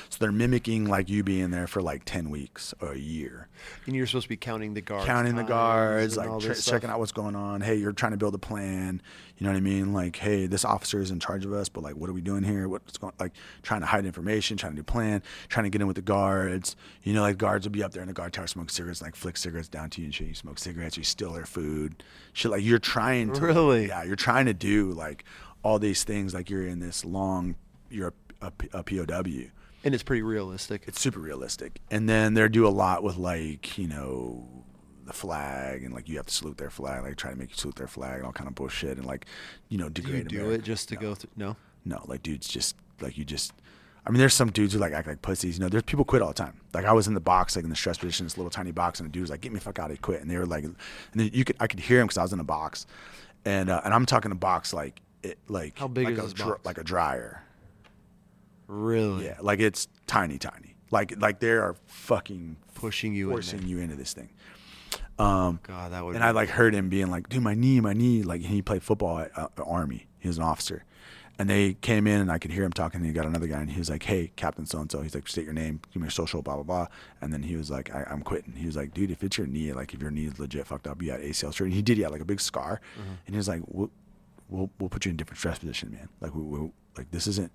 So they're mimicking like you being there for like 10 weeks or a year. And you're supposed to be counting the guards. Counting the guards, like all this checking stuff. out what's going on. Hey, you're trying to build a plan. You know what I mean? Like, hey, this officer is in charge of us, but like, what are we doing here? What's going? Like, trying to hide information, trying to do plan, trying to get in with the guards. You know, like guards will be up there in the guard tower smoking cigarettes, like flick cigarettes down to you and shit. You smoke cigarettes, you steal their food, shit. Like you're trying to, Really? yeah, you're trying to do like all these things. Like you're in this long, you're a POW. And it's pretty realistic. It's super realistic. And then they do a lot with like, you know, the flag and like you have to salute their flag, like try to make you salute their flag and all kind of bullshit and like, you know, Do you degrade do America. it just to go through? No. No, like dudes just like you just. I mean, there's some dudes who like act like pussies. You know, there's people quit all the time. Like I was in the box, like in the stress position, this little tiny box, and the dude was like, "Get me the fuck out!" He quit, and they were like, and then I could hear him because I was in a box, and I'm talking a box like like How big like is this box? like a dryer. Really? Yeah, like it's tiny. Like they are fucking Pushing you forcing in there. you into this thing. God, that would. And I like heard him being like, "Dude, my knee." Like he played football at Army. He was an officer, and they came in and I could hear him talking. And he got another guy, and he was like, "Hey, Captain so and so." He's like, "State your name, give me your social, blah blah blah." And then he was like, "I'm quitting." He was like, "Dude, if it's your knee, like if your knee is legit fucked up, you got ACL surgery." And he did, he had like a big scar, and he was like, "We'll put you in a different stress position, man. Like like this isn't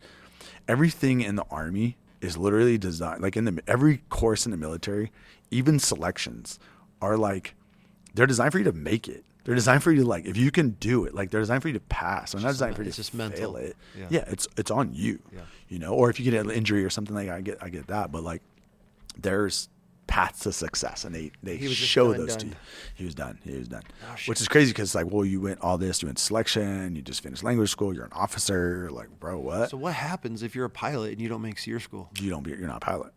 everything in the Army." Is literally designed like in every course in the military, even selections are like they're designed for you to make it. They're designed for you to like if you can do it, like they're designed for you to pass. They're not designed for you it's to just fail mental. it. Yeah. It's on you. Yeah. You know, or if you get an injury or something like I get that, but like there's paths to success and they He was just show done. those to you. He was done. Oh, shit. Which is crazy because like, well, you went all this, you went selection, you just finished language school, you're an officer, like, bro, what? So what happens if you're a pilot and you don't make SERE school? You're not a pilot.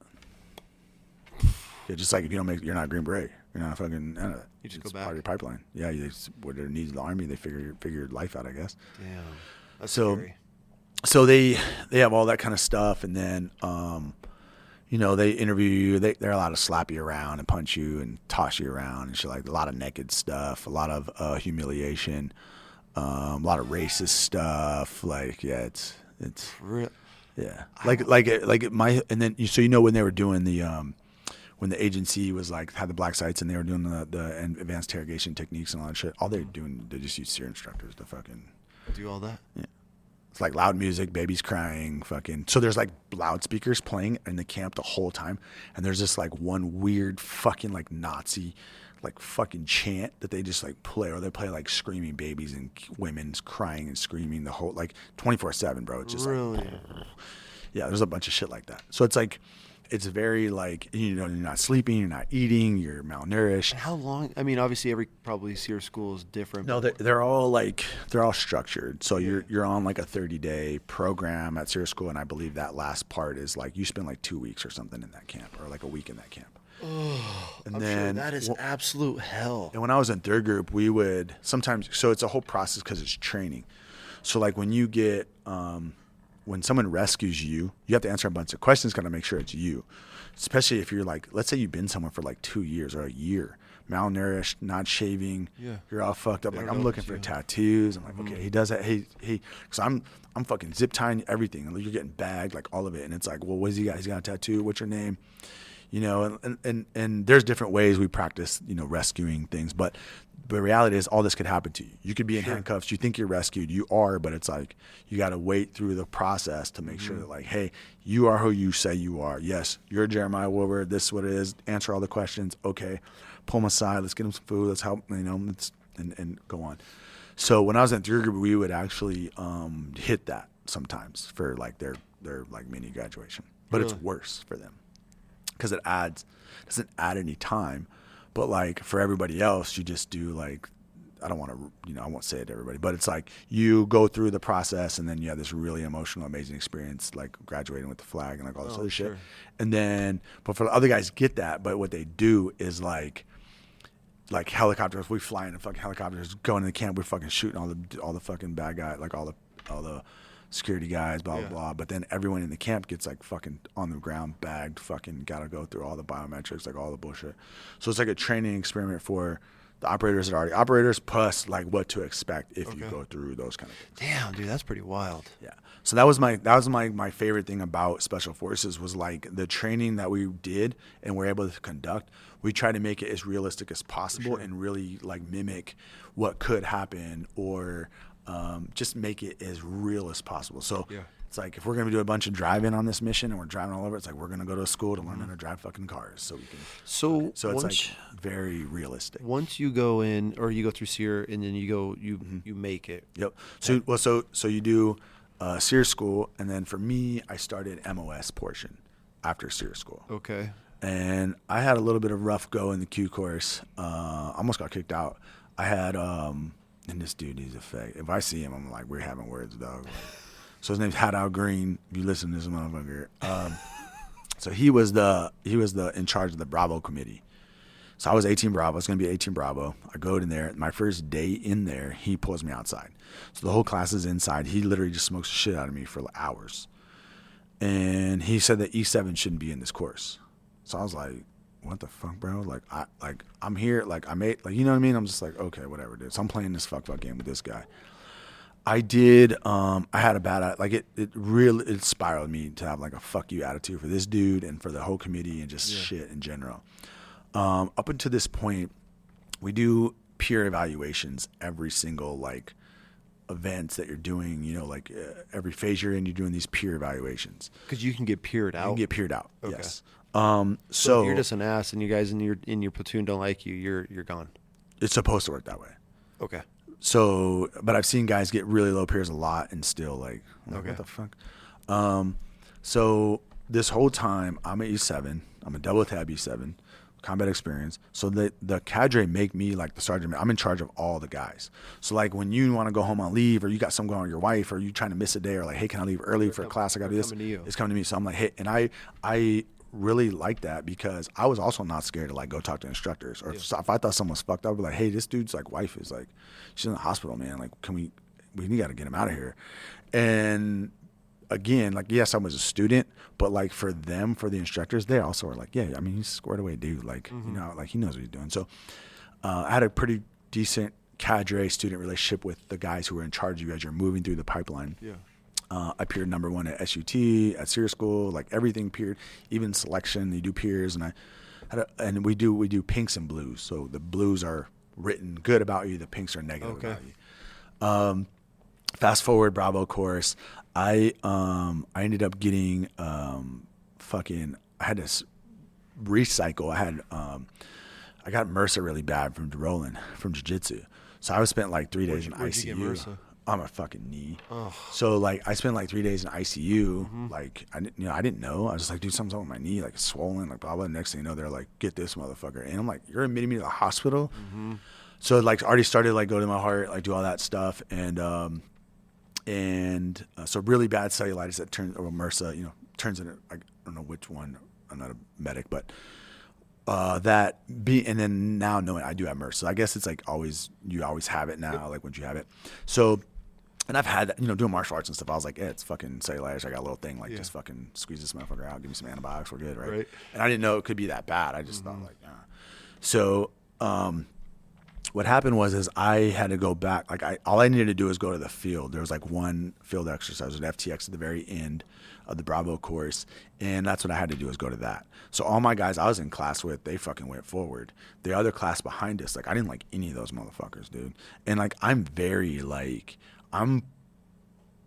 Yeah, just like if you don't make, you're not a Green Beret. You're not a fucking. You just it's go back. part of your pipeline. Yeah, what their needs of the Army, they figure your life out, I guess. Damn. That's So- scary. So they have all that kind of stuff, and then you know, they interview you. They're allowed to slap you around and punch you and toss you around and shit, like a lot of naked stuff, a lot of humiliation, a lot of racist stuff. Like, yeah, it's Re- yeah, and then so you know when they were doing the when the agency was like had the black sites and they were doing the advanced interrogation techniques and all that shit, all they're doing, they just use SERE instructors to fucking. do all that? Yeah. It's like loud music, babies crying, fucking. So there's like loudspeakers playing in the camp the whole time, and there's this like one weird fucking like Nazi, like fucking chant that they just like play, or they play like screaming babies and women's crying and screaming the whole like 24/7, bro. It's just Really? like, yeah. There's a bunch of shit like that. So it's like, it's very like, you know, you're not sleeping, you're not eating, you're malnourished. And how long? I mean, obviously every probably SERE school is different. No, they're all structured. So you're on like a 30-day program at SERE School, and I believe that last part is like you spend like 2 weeks or something in that camp, or like a week in that camp. And I'm then sure that is absolute hell. and when I was in third group, we would sometimes. So it's a whole process because it's training. So like when you get when someone rescues you, you have to answer a bunch of questions, got to make sure it's you. Especially if you're like, let's say you've been somewhere for like 2 years or a year, malnourished, not shaving, Yeah. you're all fucked up. They Like don't I'm know looking it's for you. tattoos. I'm like, okay, he does that. Because I'm fucking zip tying everything. And you're getting bagged, like all of it. And it's like, well, what does he got? He's got a tattoo. What's your name? You know, and there's different ways we practice, you know, rescuing things, but the reality is all this could happen to you. You could be in handcuffs. You think you're rescued. You are, but it's like you got to wait through the process to make sure that like, hey, you are who you say you are. Yes, you're Jeremiah Wilber. This is what it is. Answer all the questions. Okay, pull him aside. Let's get him some food. Let's help. You know, and go on. So when I was in third group, we would actually hit that sometimes for like their like mini graduation, but it's Really? worse for them because it doesn't add any time. But like for everybody else, you just do like, I don't want to, you know, I won't say it to everybody, but it's like you go through the process and then you have this really emotional, amazing experience, like graduating with the flag and like all this other shit. And then, but for the other guys get that, but what they do is like helicopters, we fly in fucking helicopters, going to the camp, we're fucking shooting all the fucking bad guys, like all the security guys, blah, blah, blah. But then everyone in the camp gets like fucking on the ground, bagged, fucking got to go through all the biometrics, like all the bullshit. So it's like a training experiment for the operators that are already operators, plus like what to expect if you go through those kind of things. Damn, dude, that's pretty wild. Yeah. So that was my favorite thing about Special Forces was like the training that we did and we're able to conduct. We try to make it as realistic as possible and really like mimic what could happen or just make it as real as possible. So it's like if we're going to do a bunch of driving on this mission and we're driving all over, it's like we're going to go to a school to learn how to drive fucking cars so we can. So it's like very realistic. Once you go in or you go through SERE and then you make it. Yep. So you do SERE school, and then for me, I started MOS portion after SERE school. Okay. And I had a little bit of rough go in the Q course. Almost got kicked out. I had and this dude, he's a fake. If I see him, I'm like, we're having words, dog. So his name's Haddow Green. If you listen to this motherfucker, so he was in charge of the Bravo committee. So I was 18 Bravo. I was going to be 18 Bravo. I go in there. My first day in there, he pulls me outside. So the whole class is inside. He literally just smokes the shit out of me for like hours. And he said that E7 shouldn't be in this course. So I was like, what the fuck, bro? I'm here. Like I made, like, you know what I mean? I'm just like, okay, whatever, dude. So I'm playing this fuck game with this guy. I had a bad, like it spiraled me to have like a fuck you attitude for this dude and for the whole committee and just shit in general. Up until this point, we do peer evaluations every single like events that you're doing, you know, like every phase you're in, you're doing these peer evaluations. Because you can get peered out. You can get peered out, okay. Yes. So if you're just an ass and you guys in your platoon don't like you, you're gone. It's supposed to work that way. Okay. So, but I've seen guys get really low peers a lot and still like okay. What the fuck? So this whole time I'm at E7. I'm a double tab E7. Combat experience. So the cadre make me like the sergeant. I'm in charge of all the guys. So like when you want to go home on leave or you got something going on with your wife or you trying to miss a day or like, hey, can I leave early for a class? I got to do this. It's coming to me. So I'm like, hey, and I really like that because I was also not scared to like go talk to instructors or if I thought someone was fucked up, I'd be like, hey, this dude's like wife is like, she's in the hospital, man. Like, we got to get him out of here. And again, like, yes, I was a student, but like for them, for the instructors, they also were like, yeah, I mean, he's squared away, dude. Like, you know, like he knows what he's doing. So I had a pretty decent cadre student relationship with the guys who were in charge of you as you're moving through the pipeline. Yeah. I peered number 1 at SUT, at SERE school, like everything peered, even selection, you do peers. And we do pinks and blues. So the blues are written good about you. The pinks are negative about you. Fast forward Bravo course. I ended up getting I had to recycle. I got MRSA really bad from rolling from jiu-jitsu. So I spent like 3 days in ICU. On my fucking knee. Oh. So like I spent like 3 days in ICU. Like I didn't know. I was just like, dude, something's wrong with my knee. Like it's swollen. Like blah blah. Next thing you know, they're like, get this motherfucker. And I'm like, you're admitting me to the hospital. So like already started like go to my heart, like do all that stuff, and so really bad cellulitis that turns or MRSA, you know, turns into I don't know which one. I'm not a medic, but and then now knowing I do have MRSA, so I guess it's like you always have it now, like once you have it. So. And I've had, you know, doing martial arts and stuff. I was like, it's fucking cellulitis. I got a little thing, like just fucking squeeze this motherfucker out, give me some antibiotics, we're good, right? And I didn't know it could be that bad. I just thought like, So what happened was I had to go back. Like all I needed to do was go to the field. There was like one field exercise, an FTX at the very end of the Bravo course, and that's what I had to do was go to that. So all my guys I was in class with, they fucking went forward. The other class behind us, like I didn't like any of those motherfuckers, dude. And like I'm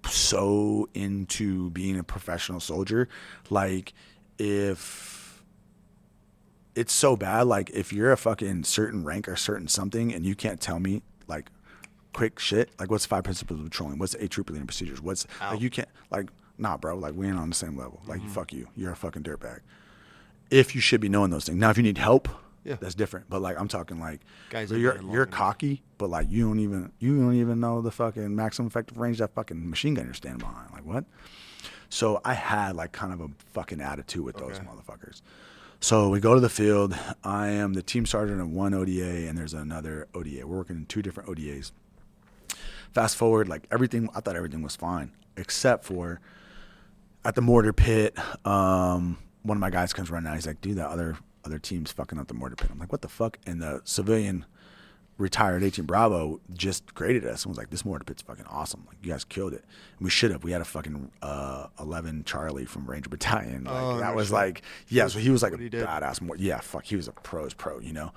so into being a professional soldier. Like if it's so bad, like if you're a fucking certain rank or certain something and you can't tell me like quick shit, like what's 5 principles of patrolling? What's the 8 troop leading procedures? What's like you can't like, nah, bro, like we ain't on the same level. Like fuck you. You're a fucking dirtbag. If you should be knowing those things. Now if you need help, that's different. But like I'm talking like guys, you're cocky, but like you don't even know the fucking maximum effective range of that fucking machine gun you're standing behind. Like what? So I had like kind of a fucking attitude with those motherfuckers. So we go to the field. I am the team sergeant of one ODA and there's another ODA. We're working in 2 different ODAs. Fast forward, like I thought everything was fine, except for at the mortar pit, one of my guys comes running out. He's like, dude, that other team's fucking up the mortar pit. I'm like, what the fuck? And the civilian retired 18 Bravo just graded us and was like, this mortar pit's fucking awesome. Like, you guys killed it. And we should have. We had a fucking 11 Charlie from Ranger Battalion. Like, that was like, yeah, so he was like a badass. Yeah, fuck, he was a pro's pro, you know?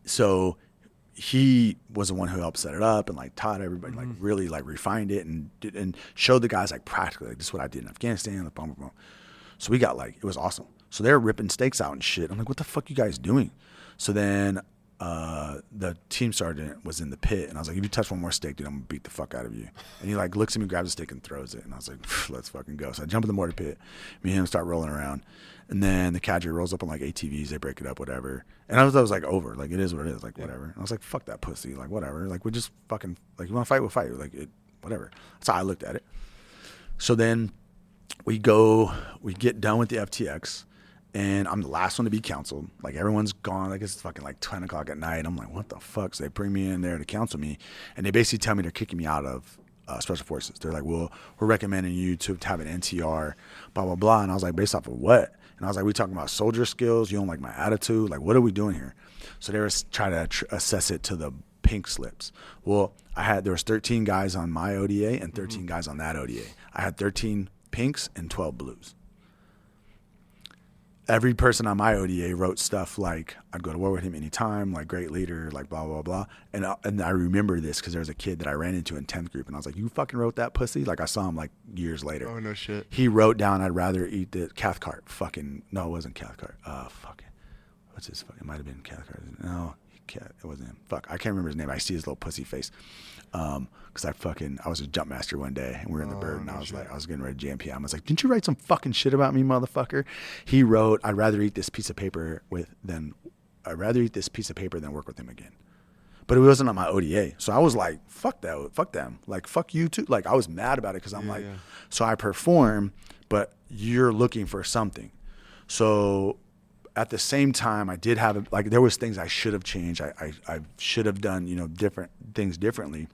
So he was the one who helped set it up and like taught everybody, like really like refined it and showed the guys like practically, like, this is what I did in Afghanistan, like, boom, boom, boom. So we got like, it was awesome. So they were ripping stakes out and shit. I'm like, what the fuck you guys doing? So then the team sergeant was in the pit, and I was like, if you touch one more stake, dude, I'm gonna beat the fuck out of you. And he like looks at me, grabs a stick, and throws it. And I was like, let's fucking go. So I jump in the mortar pit. Me and him start rolling around, and then the cadre rolls up on like ATVs. They break it up, whatever. And I was like, over. Like, it is what it is. Like, whatever. And I was like, fuck that pussy. Like, whatever. Like, we just fucking, like, you want to fight, we'll fight. Like, it, whatever. That's how I looked at it. So then we get done with the FTX. And I'm the last one to be counseled. Like, everyone's gone. Like, it's fucking like 10 o'clock at night. I'm like, what the fuck? So they bring me in there to counsel me. And they basically tell me they're kicking me out of Special Forces. They're like, well, we're recommending you to have an NTR, blah, blah, blah. And I was like, based off of what? And I was like, we talking about soldier skills? You don't like my attitude? Like, what are we doing here? So they were trying to assess it to the pink slips. Well, there was 13 guys on my ODA and 13 guys on that ODA. I had 13 pinks and 12 blues. Every person on my ODA wrote stuff like, I'd go to war with him anytime, like, great leader, like, blah, blah, blah. And I remember this because there was a kid that I ran into in 10th group, and I was like, you fucking wrote that, pussy? Like, I saw him, like, years later. Oh, no shit. He wrote down, I'd rather eat the Cathcart. Fucking, no, it wasn't Cathcart. Fucking, what's his fucking, it might have been Cathcart. No, it wasn't him. Fuck, I can't remember his name. I see his little pussy face. Because I was a jump master one day, and we were in the bird, and I was like, I was getting ready to JMP. I was like, didn't you write some fucking shit about me, motherfucker? He wrote, I'd rather eat this piece of paper than work with him again. But it wasn't on my ODA. So I was like, fuck that, fuck them. Like, fuck you too. Like, I was mad about it because I'm so I perform, but you're looking for something. So at the same time, I did have, like, there was things I should have changed. I should have done, different things differently.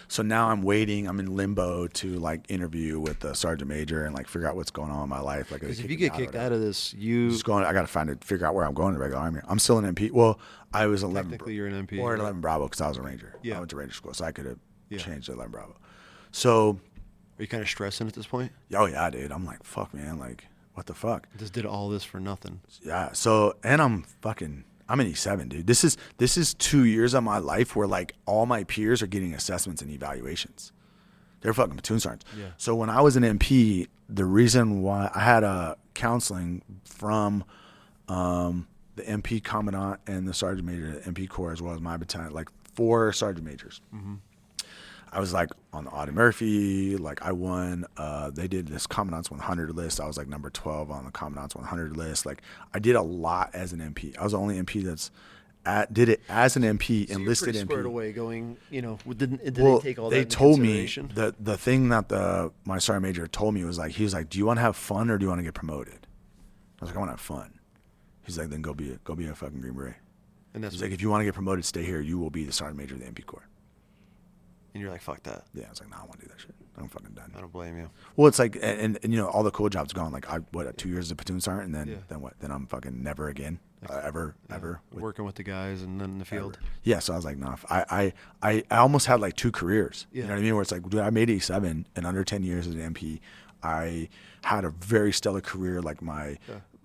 So now I'm waiting. I'm in limbo to, like, interview with the sergeant major and, like, figure out what's going on in my life. Like, because if you get kicked out of this, I got to figure out where I'm going to the regular army. I'm still an MP. Well, I was 11. Technically, you're an MP. Or an 11 Bravo because I was a Ranger. Yeah. I went to Ranger School, so I could have changed to 11 Bravo. So. Are you kind of stressing at this point? Oh, yeah, dude. I'm like, fuck, man. Like, what the fuck? Just did all this for nothing. Yeah. So, and I'm in E7, dude. This is 2 years of my life where, like, all my peers are getting assessments and evaluations. They're fucking platoon sergeants. Yeah. So when I was an MP, the reason why I had a counseling from the MP commandant and the sergeant major, the MP corps, as well as my battalion, like 4 sergeant majors. Mm-hmm. I was like on the Audie Murphy, like I won, they did this Commandant's 100 list. I was like number 12 on the Commandant's 100 list. Like, I did a lot as an MP. I was the only MP did it as an MP, so enlisted you're MP. Squared away going, didn't take all that they into told me consideration? the thing that my sergeant major told me was like, he was like, do you want to have fun or do you want to get promoted? I was like, I want to have fun. He's like, then go be a fucking Green Beret. And he's like, if you want to get promoted, stay here. You will be the sergeant major of the MP Corps. And you're like, fuck that. Yeah, I was like, nah, I want to do that shit. I'm fucking done. I don't blame you. Well, it's like, and all the cool jobs gone. Like, 2 years as a platoon sergeant, and then what? Then I'm fucking never again, ever. Working with the guys and then in the field. Ever. Yeah, so I was like, nah. I almost had like 2 careers. Yeah. You know what I mean? Where it's like, dude, I made E7 in under 10 years as an MP. I had a very stellar career, like my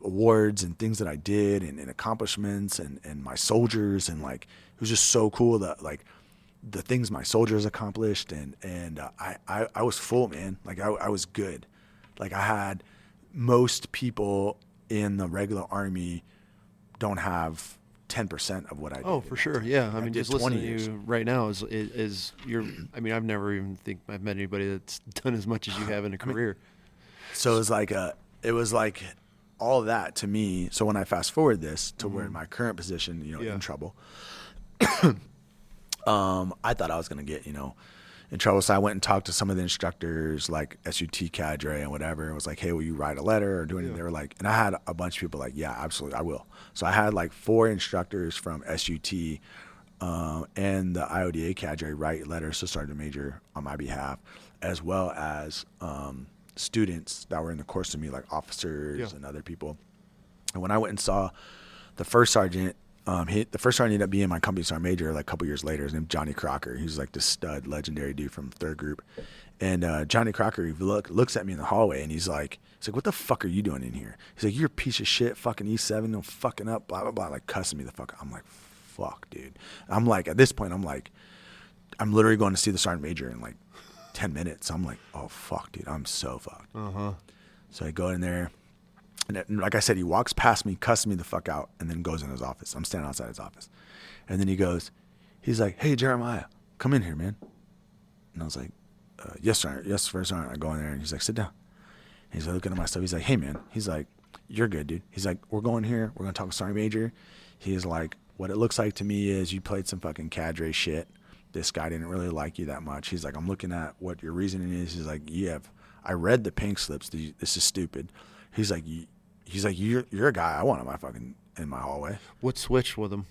awards and things that I did and accomplishments and my soldiers, and like, it was just so cool that, like, the things my soldiers accomplished, and I was full, man. Like, I was good. Like, I had, most people in the regular army don't have 10% of what I did. Oh, for sure. Yeah. I mean, just listening to years. you right now is you're, I mean, I've never even think I've met anybody that's done as much as you have in a career. So it was like all that to me. So when I fast forward this to where in my current position, in trouble, I thought I was going to get, in trouble. So I went and talked to some of the instructors, like SUT cadre and whatever. And was like, hey, will you write a letter or do anything? They were like, and I had a bunch of people like, yeah, absolutely, I will. So I had like 4 instructors from SUT and the IODA cadre write letters to Sergeant Major on my behalf, as well as students that were in the course with me, like officers and other people. And when I went and saw the first sergeant, the first sergeant ended up being my company sergeant major like a couple years later. His name's Johnny Crocker. He was like this stud, legendary dude from 3rd Group. And Johnny Crocker, he looks at me in the hallway, and he's like, what the fuck are you doing in here? He's like, you're a piece of shit, fucking E7, no fucking up, blah, blah, blah, like cussing me the fuck up. I'm like, fuck, dude. I'm like, at this point, I'm literally going to see the sergeant major in like 10 minutes. I'm like, oh, fuck, dude, I'm so fucked. So I go in there, and like I said, he walks past me, cusses me the fuck out, and then goes in his office. I'm standing outside his office. And then he's like, hey, Jeremiah, come in here, man. And I was like, yes, sir. Yes, first sergeant. I go in there, and he's like, sit down. And he's like, looking at my stuff. He's like, hey, man. He's like, you're good, dude. He's like, we're going here. We're going to talk with Sergeant Major. He's like, what it looks like to me is you played some fucking cadre shit. This guy didn't really like you that much. He's like, I'm looking at what your reasoning is. He's like, I read the pink slips. This is stupid. He's like, you're a guy I want in my hallway. What switched with him?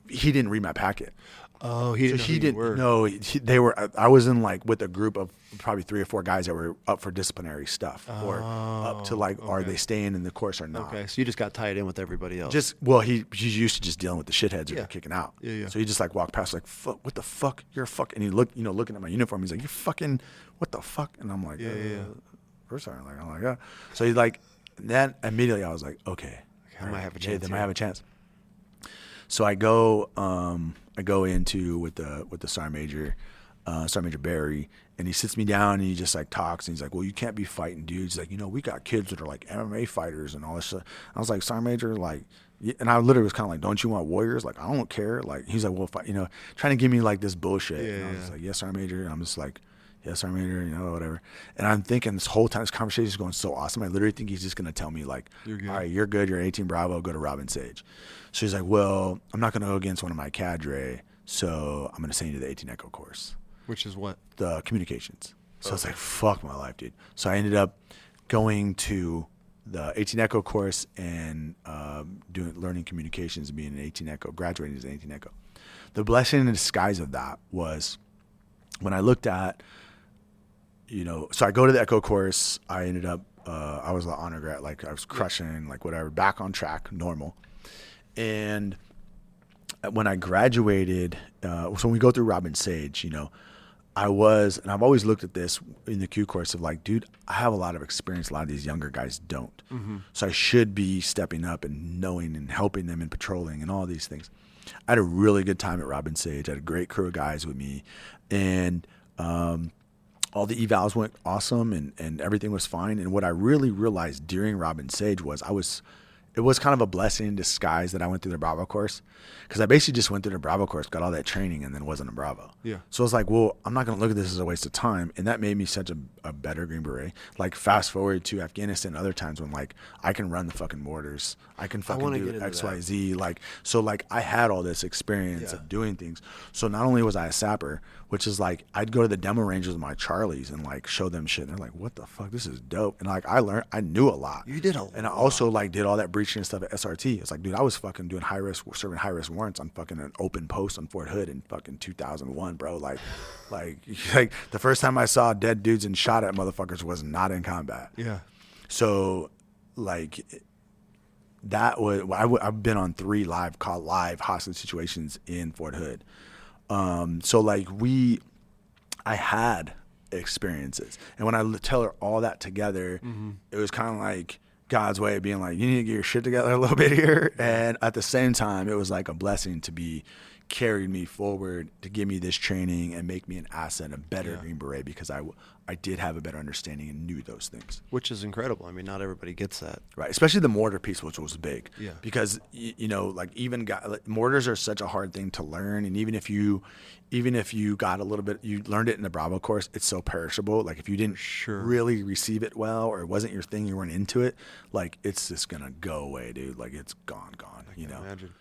He didn't read my packet. Oh, he didn't. No, they were. I was in like with a group of probably 3 or 4 guys that were up for disciplinary stuff, or up to like, are they staying in the course or not? Okay, so you just got tied in with everybody else. He's used to just dealing with the shitheads who are kicking out. Yeah. So he just like walked past like, what the fuck? You're a fuck. And he looking at my uniform. He's like, you're fucking, what the fuck? And I'm like, first sergeant. I'm like, yeah. So he's like, then immediately I was like, okay, I might have a chance. They might have a chance. So I go into with the sergeant major, Sergeant Major Barry, and he sits me down and he just like talks, and he's like, well, you can't be fighting dudes. He's like, we got kids that are like MMA fighters and all this stuff. I was like, Sergeant Major, like, and I literally was kind of like, don't you want warriors? Like, I don't care. Like, he's like, well, if I, trying to give me like this bullshit. And I was like, yes, Sergeant Major. And I'm just like, yes, Sergeant Major, whatever. And I'm thinking this whole time, this conversation is going so awesome. I literally think he's just going to tell me like, all right, you're good. You're 18 Bravo. Go to Robin Sage. So he's like, well, I'm not going to go against one of my cadre. So I'm going to send you to the 18 Echo course. Which is what? The communications. So I was like, fuck my life, dude. So I ended up going to the 18 Echo course and learning communications, being an 18 Echo, graduating as an 18 Echo. The blessing in disguise of that was when I looked at, so I go to the Echo course. I ended up, I was an honor grad, like I was crushing, like whatever, back on track, normal. And when I graduated, so when we go through Robin Sage, and I've always looked at this in the Q course of like, dude, I have a lot of experience. A lot of these younger guys don't. Mm-hmm. So I should be stepping up and knowing and helping them in patrolling and all these things. I had a really good time at Robin Sage. I had a great crew of guys with me, and all the evals went awesome, and everything was fine. And what I really realized during Robin Sage was it was kind of a blessing in disguise that I went through the Bravo course, because I basically just went through the Bravo course, got all that training, and then wasn't a Bravo. Yeah. So I was like, well, I'm not going to look at this as a waste of time. And that made me such a better Green Beret. Like, fast forward to Afghanistan, other times when, like, I can run the fucking mortars. I can fucking do X, Y, Z. Like, so, like, I had all this experience of doing things. So not only was I a sapper, which is like, I'd go to the demo ranges with my Charlies and, like, show them shit. And they're like, what the fuck? This is dope. And, like, I knew a lot. You did a lot. And I also, like, did all that breaching and stuff at SRT. It's like, dude, I was fucking doing serving high risk warrants on fucking an open post on Fort Hood in fucking 2001, bro. Like the first time I saw dead dudes and shot at motherfuckers was not in combat. Yeah. So, like, that was, I've been on 3 live hostage situations in Fort Hood. So like I had experiences, and when I tell her all that together, it was kind of like God's way of being like, you need to get your shit together a little bit here. And at the same time, it was like a blessing to be carried me forward, to give me this training and make me an asset, a better Green Beret, because I did have a better understanding and knew those things. Which is incredible. I mean, not everybody gets that. Right. Especially the mortar piece, which was big. Yeah. Because, like, even mortars are such a hard thing to learn. And even if you got a little bit, you learned it in the Bravo course, it's so perishable. Like, if you didn't really receive it well, or it wasn't your thing, you weren't into it, like, it's just going to go away, dude. Like, it's gone, Imagine.